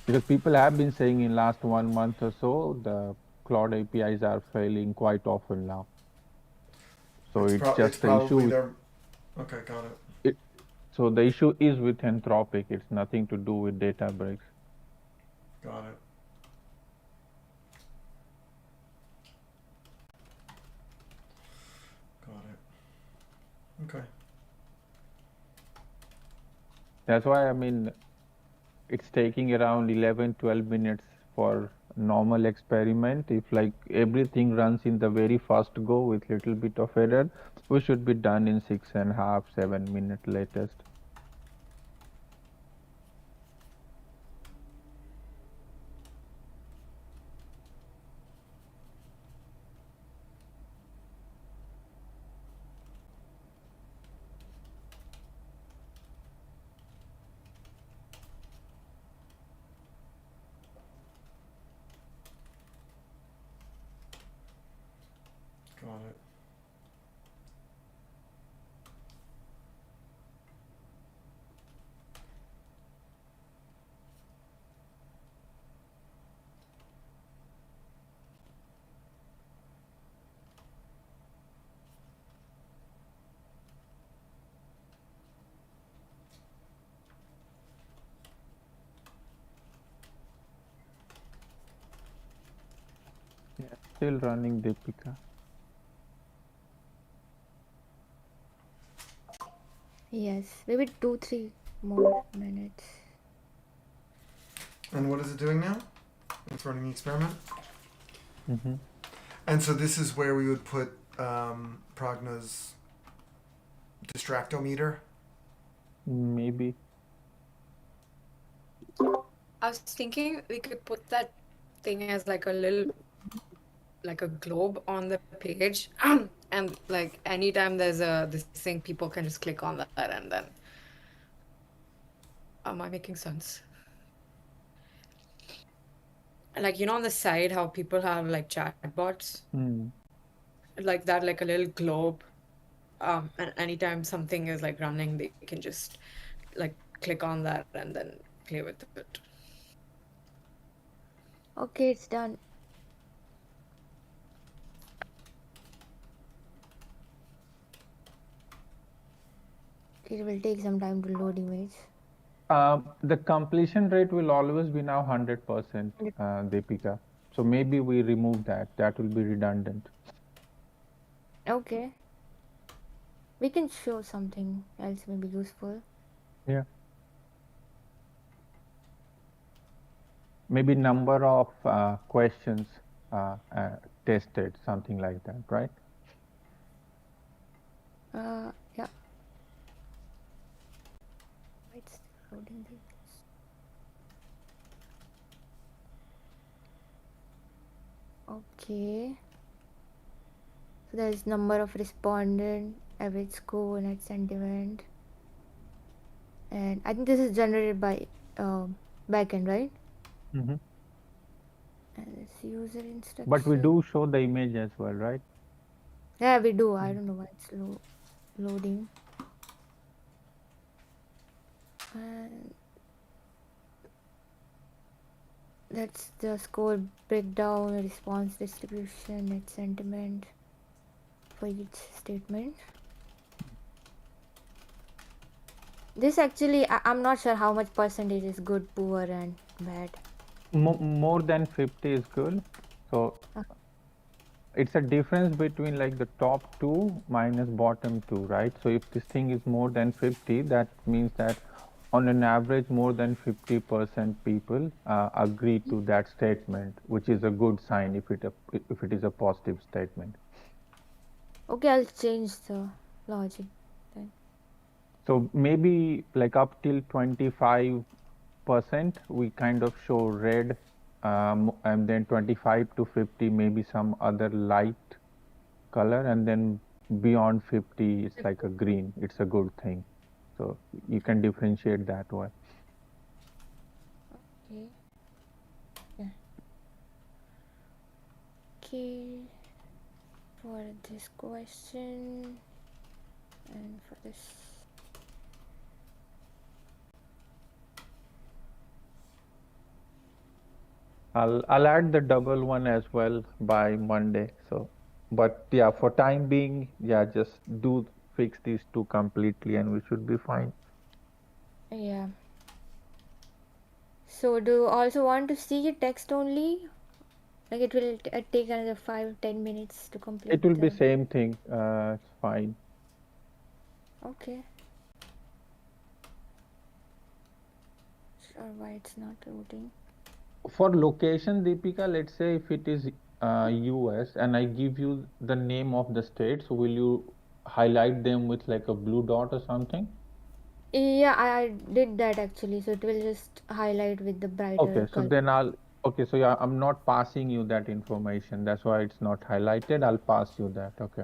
Because people have been saying in last 1 month or so, the Claude APIs are failing quite often now. So it's It's just the issue probably with their. Okay, got it. it. So the issue is with Anthropic. It's nothing to do with Databricks. Got it. Got it. Okay. That's why, I mean, it's taking around 11-12 minutes for normal experiment. If like everything runs in the very first go with little bit of error, we should be done in 6.5-7 minutes latest. Got it. Yeah, still running, Deepika. Yes, maybe 2 3 more minutes. And what is it doing now? It's running the experiment. Mm-hmm. And so this is where we would put Pragna's distractometer. Maybe. I was thinking we could put that thing as like a little, like a globe on the page, and like anytime there's this thing, people can just click on that, and then. Am I making sense? Like, on the side, how people have like chatbots, Mm. like that, like a little globe. And anytime something is like running, they can just like click on that and then play with it. Okay, it's done. It will take some time to load image. The completion rate will always be now 100%, Deepika. So maybe we remove that. That will be redundant. Okay. We can show something else maybe useful. Yeah. Maybe number of questions tested, something like that, right? Yeah. It's still loading this. Okay. So there's number of respondent, average score, net sentiment. And I think this is generated by backend, right? Mm-hmm. And it's user instruction. But we do show the image as well, right? Yeah, we do. I don't know why it's loading. And that's the score breakdown, response distribution, net sentiment for each statement. This actually, I'm not sure how much percentage is good, poor, and bad. More than 50 is good. So it's a difference between like the top two minus bottom two, right? So if this thing is more than 50, that means that on an average, more than 50% people agree to that statement, which is a good sign if it is a positive statement. Okay, I'll change the logic then. So maybe like up till 25%, we kind of show red, and then 25 to 50, maybe some other light color, and then beyond 50, it's like a green. It's a good thing. So you can differentiate that way. Okay. Yeah. Okay. For this question and for this. I'll add the double one as well by Monday. So, but yeah, for time being, yeah, just do fix these two completely, and we should be fine. Yeah. So do you also want to see text only? Like it will take another 5-10 minutes to complete It will be the. same thing. It's fine. Okay. Sure, why it's not loading. For location, Deepika, let's say if it is US and I give you the name of the state, so will you highlight them with like a blue dot or something? Yeah, I did that actually. So it will just highlight with the brighter Okay, so color. then okay, so yeah, I'm not passing you that information. That's why it's not highlighted. I'll pass you that. Okay.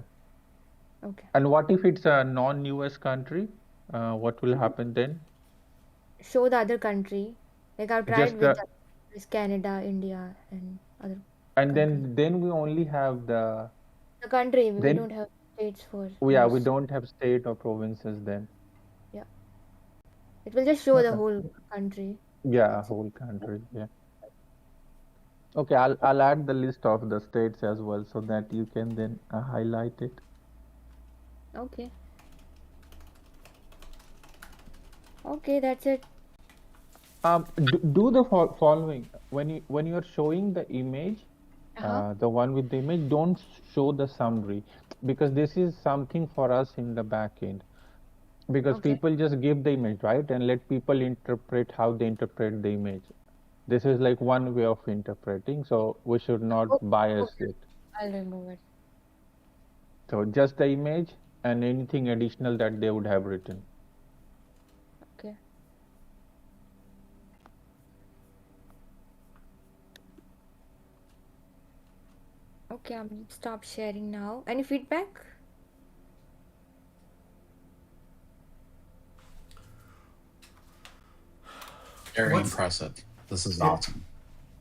Okay. And what if it's a non-US country? What will happen then? Show the other country. Like I've tried Just with Canada, India, and other and countries. then we only have The country, we then don't have states for yeah, we those. don't have state or provinces then. Yeah. It will just show the Okay. whole country. Yeah, That's it. whole country. Yeah. Okay, I'll add the list of the states as well so that you can then highlight it. Okay. Okay, that's it. Do the following when you're showing the image, Uh-huh. the one with the image, don't show the summary because this is something for us in the back end because Okay. people just give the image, right, and let people interpret how they interpret the image. This is like one way of interpreting, so we should not Oh, bias okay. it. I'll remove it. So just the image and anything additional that they would have written. Okay. Okay, I'm stop sharing now. Any feedback? Very What's impressive. This is it? awesome.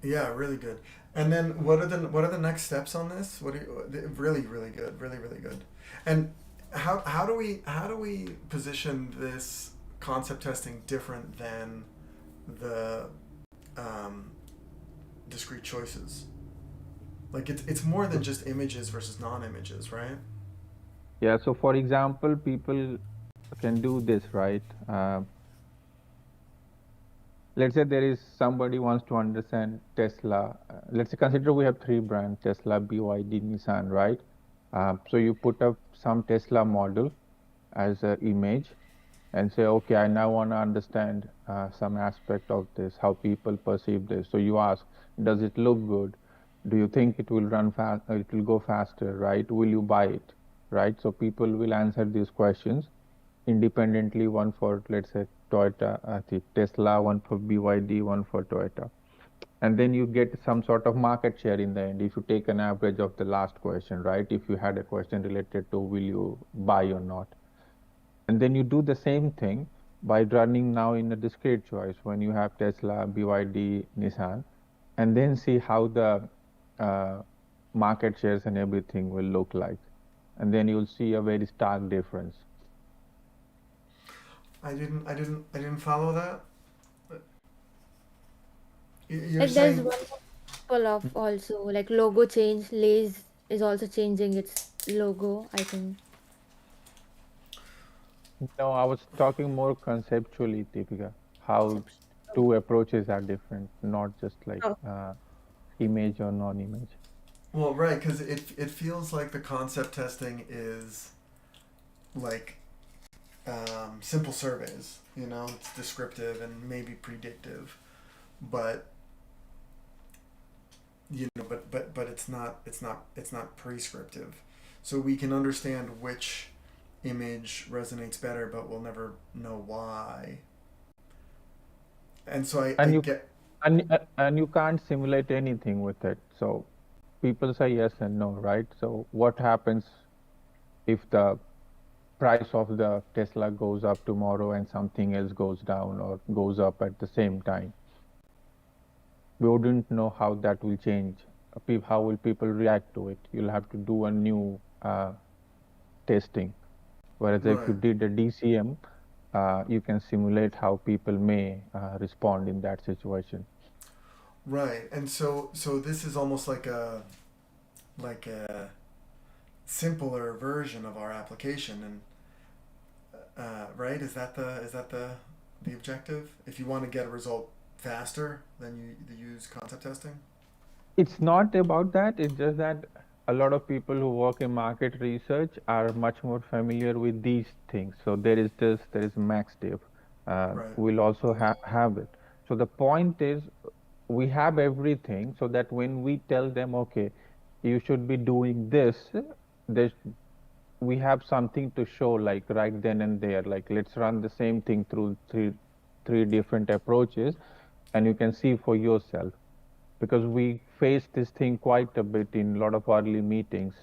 Yeah, really good. And then what are the next steps on this? What are really really good, really really good. And how do we position this concept testing different than the um, discrete choices? Like it's more than just images versus non-images, right? Yeah, so for example, people can do this, right? Let's say there is somebody wants to understand Tesla. Let's say consider we have three brands, Tesla, BYD, Nissan, right? So you put up some Tesla model as an image and say, okay, I now want to understand some aspect of this, how people perceive this. So you ask, does it look good? Do you think it will run fast? It will go faster, right? Will you buy it, right? So people will answer these questions independently, one for, let's say, Toyota, Tesla, one for BYD, one for Toyota. And then you get some sort of market share in the end. If you take an average of the last question, right? If you had a question related to will you buy or not. And then you do the same thing by running now in a discrete choice when you have Tesla, BYD, Nissan, and then see how the market shares and everything will look like. And then you'll see a very stark difference. I didn't follow that. You're Like there's saying one example of also like logo change. Lay's is also changing its logo, I think. No, I was talking more conceptually, Deepika, how Conception. two approaches are different, not just like Oh, image or non-image. well, right, because it feels like the concept testing is like simple surveys. It's descriptive and maybe predictive, but but it's not prescriptive. So we can understand which image resonates better, but we'll never know why. And so I And you get and you can't simulate anything with it. So people say yes and no, right? So what happens if the price of the Tesla goes up tomorrow and something else goes down or goes up at the same time? We wouldn't know how that will change. How will people react to it? You'll have to do a new testing. Whereas if you right, did a DCM, you can simulate how people may respond in that situation. right, and so this is almost like a simpler version of our application, and right? Is that the objective? If you want to get a result faster, then you use concept testing. It's not about that. It's just that a lot of people who work in market research are much more familiar with these things. So there is this, there is MaxDiff. Right, We'll also have it. So the point is, we have everything so that when we tell them, okay, you should be doing this, there's we have something to show like right then and there. Like let's run the same thing through three different approaches, and you can see for yourself because we face this thing quite a bit in a lot of early meetings.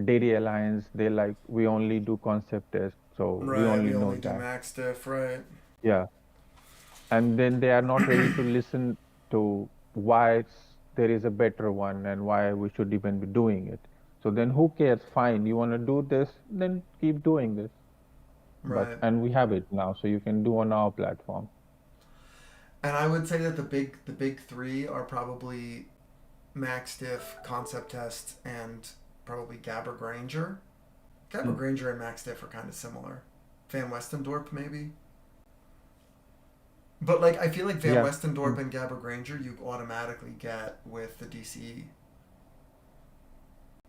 Dairy Alliance, they like we only do concept tests, so we right. only We know only do that. max diff, right? Yeah, and then they are not ready to listen to why there is a better one and why we should even be doing it. So then who cares? Fine, you want to do this, then keep doing this. But Right. and we have it now, so you can do on our platform. And I would say that the big three are probably max diff, concept test, and probably Gabber Granger. Gabber Mm. Granger and max diff are kind of similar. Van Westendorp maybe. But like I feel like Van Yeah. Westendorp Mm. and Gabber Granger you automatically get with the DCE.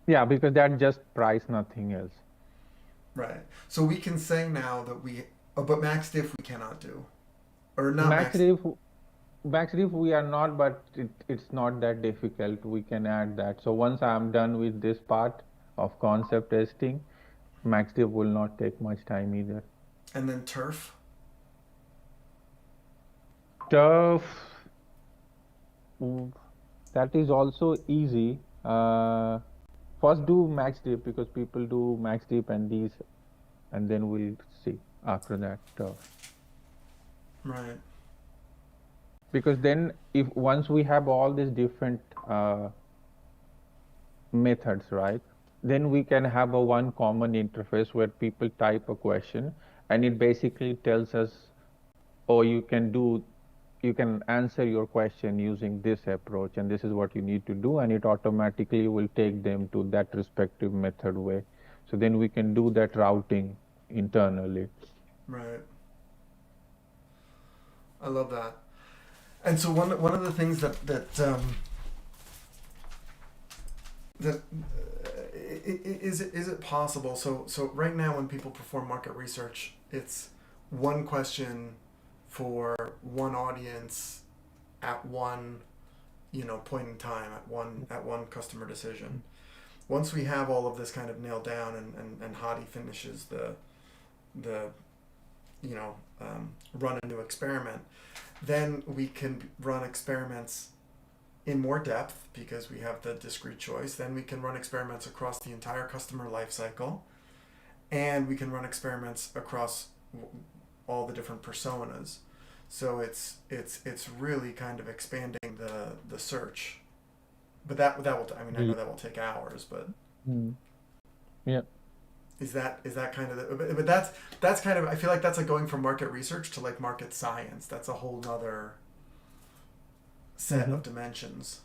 Yeah, because that just price, nothing else. Right. So we can say now that we, but max diff we cannot do, or not Max max. diff, MaxDiff we are not, but it's not that difficult. We can add that. So once I'm done with this part of concept testing, MaxDiff will not take much time either. And then turf. Turf, that is also easy. First do MaxDiff because people do MaxDiff and these, and then we'll see after that turf. Right. Because then if once we have all these different methods, right, then we can have a one common interface where people type a question and it basically tells us, oh, you can answer your question using this approach and this is what you need to do, and it automatically will take them to that respective method way. So then we can do that routing internally. Right. I love that. And so one of the things that is it possible? So right now when people perform market research, it's one question for one audience at one point in time, at one customer decision. Once we have all of this kind of nailed down and Hadi finishes the run a new experiment, then we can run experiments in more depth because we have the discrete choice. Then we can run experiments across the entire customer life cycle, and we can run experiments across all the different personas. So it's really kind of expanding the search. But that will I know that will take hours, but yeah. Is that kind of the, but that's kind of, I feel like that's like going from market research to like market science. That's a whole nother set of dimensions.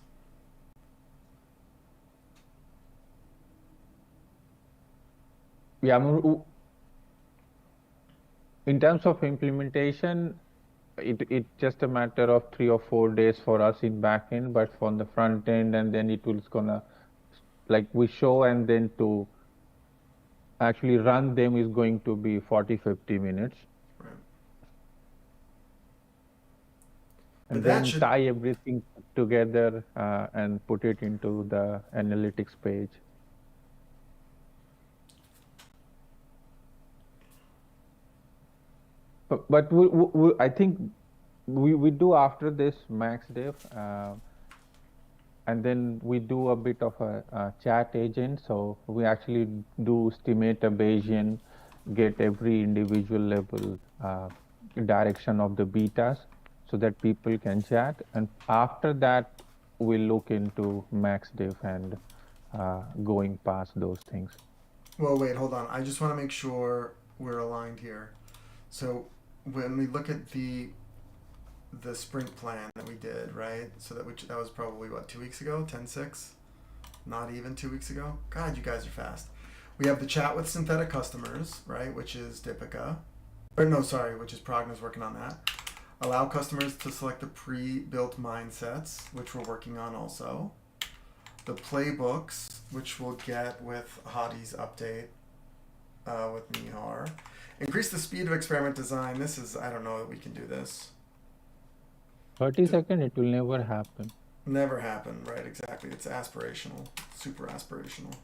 Yeah, in terms of implementation, it's just a matter of 3 or 4 days for us in backend, but from the front end, and then it will gonna, like we show, and then to actually run them is going to be 40-50 minutes. Right. And then tie everything together and put it into the analytics page. But I think we do after this MaxDiff, and then we do a bit of a chat agent. So we actually do estimate a Bayesian, get every individual level direction of the betas so that people can chat. And after that, we'll look into MaxDiff and going past those things. Well, wait, hold on. I just want to make sure we're aligned here. So when we look at the sprint plan that we did, right? So that was probably what, 2 weeks ago, 10/6, not even 2 weeks ago. God, you guys are fast. We have the chat with synthetic customers, right? Which is Deepika, which is Pragna's working on that. Allow customers to select the pre-built mindsets, which we're working on also. The playbooks, which we'll get with Hadi's update with Nihar. Increase the speed of experiment design. This is, I don't know that we can do this. 30 seconds, it will never happen. Never happen, right? Exactly. It's aspirational, super aspirational.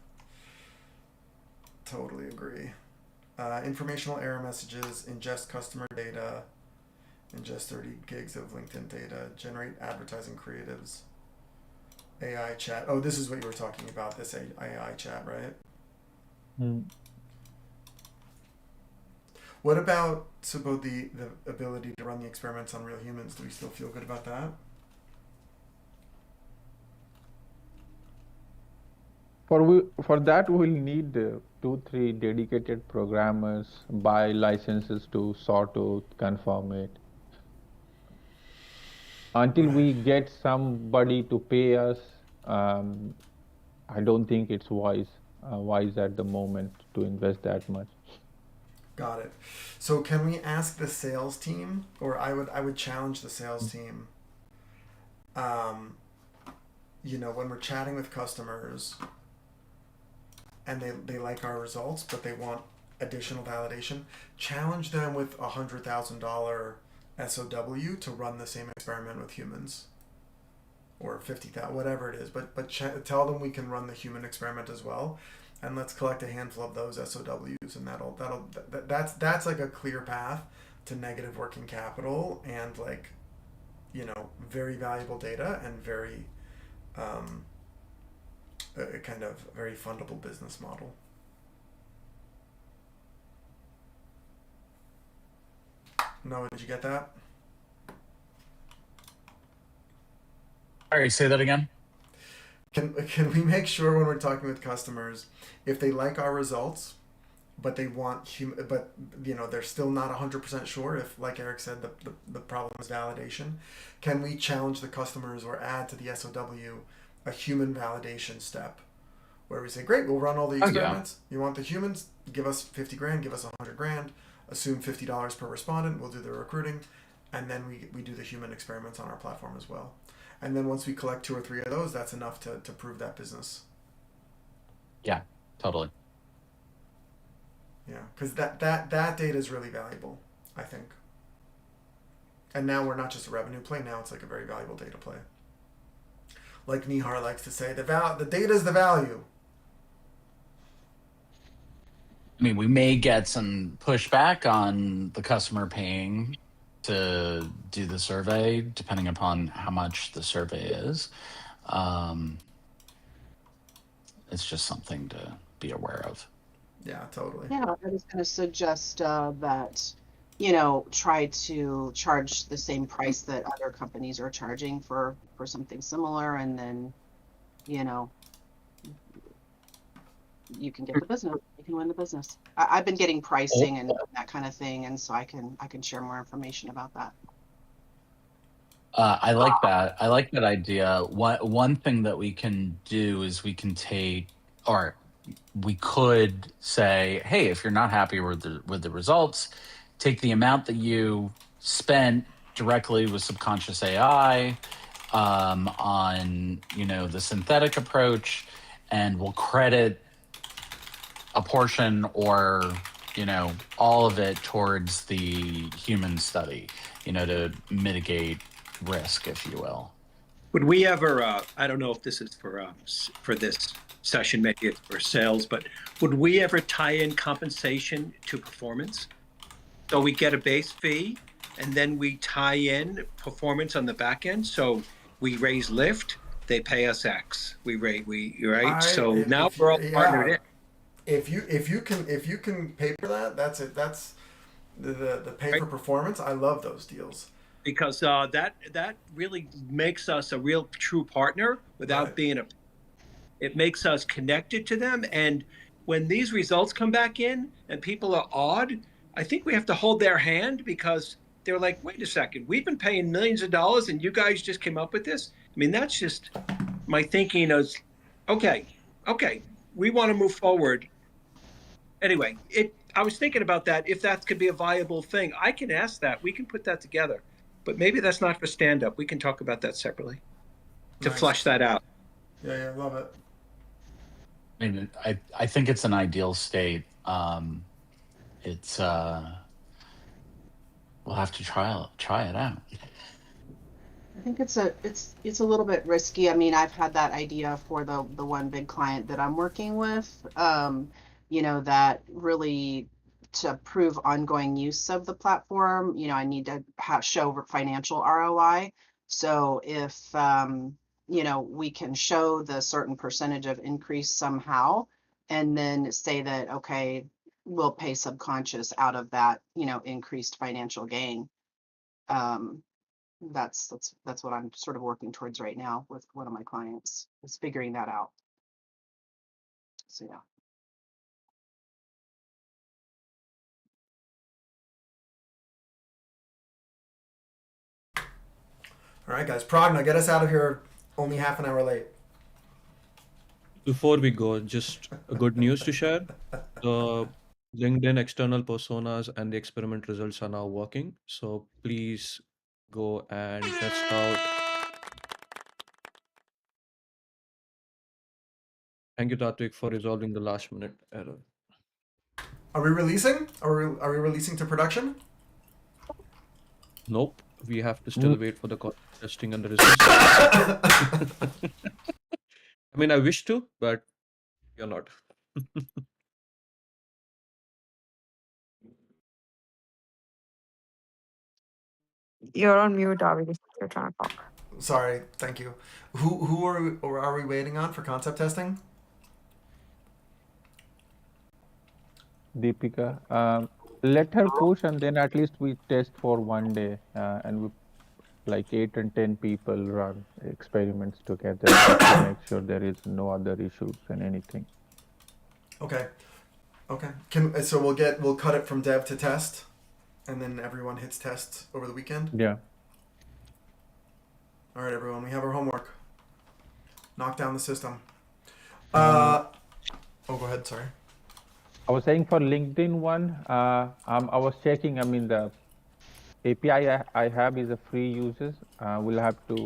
Totally agree. Informational error messages, ingest customer data, ingest 30 gigs of LinkedIn data, generate advertising creatives, AI chat. Oh, this is what you were talking about, this AI chat, right? What about, Subodh, the ability to run the experiments on real humans? Do we still feel good about that? For that, we'll need 2-3 dedicated programmers, buy licenses to sawtooth, confirm it. Until we get somebody to pay us, I don't think it's wise at the moment to invest that much. Got it. So can we ask the sales team, or I would challenge the sales team, when we're chatting with customers and they like our results, but they want additional validation, challenge them with $100,000 SOW to run the same experiment with humans, or 50,000, whatever it is. But tell them we can run the human experiment as well, and let's collect a handful of those SOWs, and that's like a clear path to negative working capital and, like, very valuable data and very a kind of very fundable business model. Noah, did you get that? All right, say that again. Can we make sure when we're talking with customers, if they like our results, but they want but they're still not 100% sure if, like Eric said, the problem is validation, can we challenge the customers or add to the SOW a human validation step where we say, great, we'll run all the experiments. You want the humans? Give us 50 grand, give us 100 grand, assume $50 per respondent, we'll do the recruiting, and then we do the human experiments on our platform as well. And then once we collect 2 or 3 of those, that's enough to prove that business. Yeah, totally. Yeah, because that data is really valuable, I think. And now we're not just a revenue play, now it's like a very valuable data play. Like Nihar likes to say, the data is the value. I mean, we may get some pushback on the customer paying to do the survey, depending upon how much the survey is. It's just something to be aware of. Yeah, totally. Yeah, I was going to suggest that, try to charge the same price that other companies are charging for something similar, and then, you can get the business. You can win the business. I've been getting pricing and that kind of thing, and so I can share more information about that. I like that. I like that idea. One thing that we can do is we can take, or we could say, hey, if you're not happy with the results, take the amount that you spent directly with Subconscious AI on the synthetic approach, and we'll credit a portion or all of it towards the human study, to mitigate risk, if you will. Would we ever, I don't know if this is for this session, maybe it's for sales, but would we ever tie in compensation to performance? So we get a base fee and then we tie in performance on the back end. So we raise lift, they pay us X. So now we're all partnered in. If you can pay for that, that's it. That's the pay for performance. I love those deals. Because that really makes us a real true partner without being it makes us connected to them. And when these results come back in and people are awed, I think we have to hold their hand, because they're like, wait a second, we've been paying millions of dollars and you guys just came up with this. I mean, that's just my thinking is, okay, we want to move forward. Anyway, I was thinking about that, if that could be a viable thing. I can ask that, we can put that together. But maybe that's not for stand-up. We can talk about that separately to flush that out. Yeah, I love it. I mean, I think it's an ideal state. It's we'll have to try it out. I think it's a little bit risky. I mean, I've had that idea for the one big client that I'm working with. That really, to prove ongoing use of the platform, I need to show financial ROI. So if we can show the certain percentage of increase somehow, and then say that, okay, we'll pay Subconscious out of that, increased financial gain. That's what I'm sort of working towards right now with one of my clients, is figuring that out. So yeah. All right, guys. Pragna, get us out of here only half an hour late. Before we go, just a good news to share. The LinkedIn external personas and the experiment results are now working. So please go and test out. Thank you, Tatwik, for resolving the last minute error. Are we releasing? Are we releasing to production? Nope, we have to still wait for the concept testing and the results. I mean, I wish to, but you're not. You're on mute, Avi. You're trying to talk. Sorry, thank you. Who are we waiting on for concept testing? Deepika, let her push, and then at least we test for one day, and we like 8 and 10 people run experiments together just to make sure there is no other issues and anything. Okay. So we'll cut it from dev to test, and then everyone hits test over the weekend. Yeah. All right, everyone, we have our homework. Knock down the system. Uh, Oh, go ahead. Sorry. I was saying for LinkedIn one, I was checking. I mean, the API I have is a free uses. We'll have to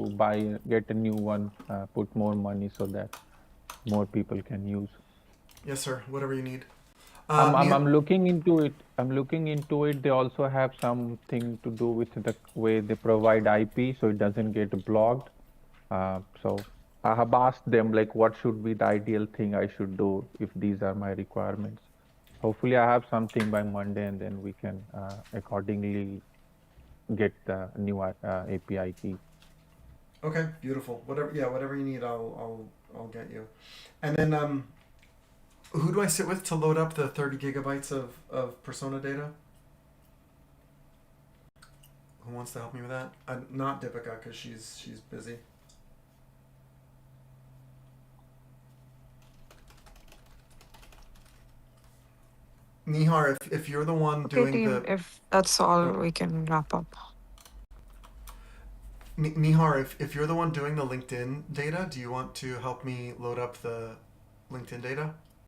get a new one, put more money so that more people can use. Yes, sir. Whatever you need. I'm looking into it. I'm looking into it. They also have something to do with the way they provide IP, so it doesn't get blocked. So I have asked them like, what should be the ideal thing I should do if these are my requirements. Hopefully, I have something by Monday, and then we can accordingly get the new API key. Okay, beautiful. Whatever you need, I'll get you. And then who do I sit with to load up the 30 gigabytes of persona data? Who wants to help me with that? Not Deepika, because she's busy. Nihar, if you're the one doing team, if that's all, we can wrap up. Nihar, if you're the one doing the LinkedIn data, do you want to help me load up the LinkedIn data?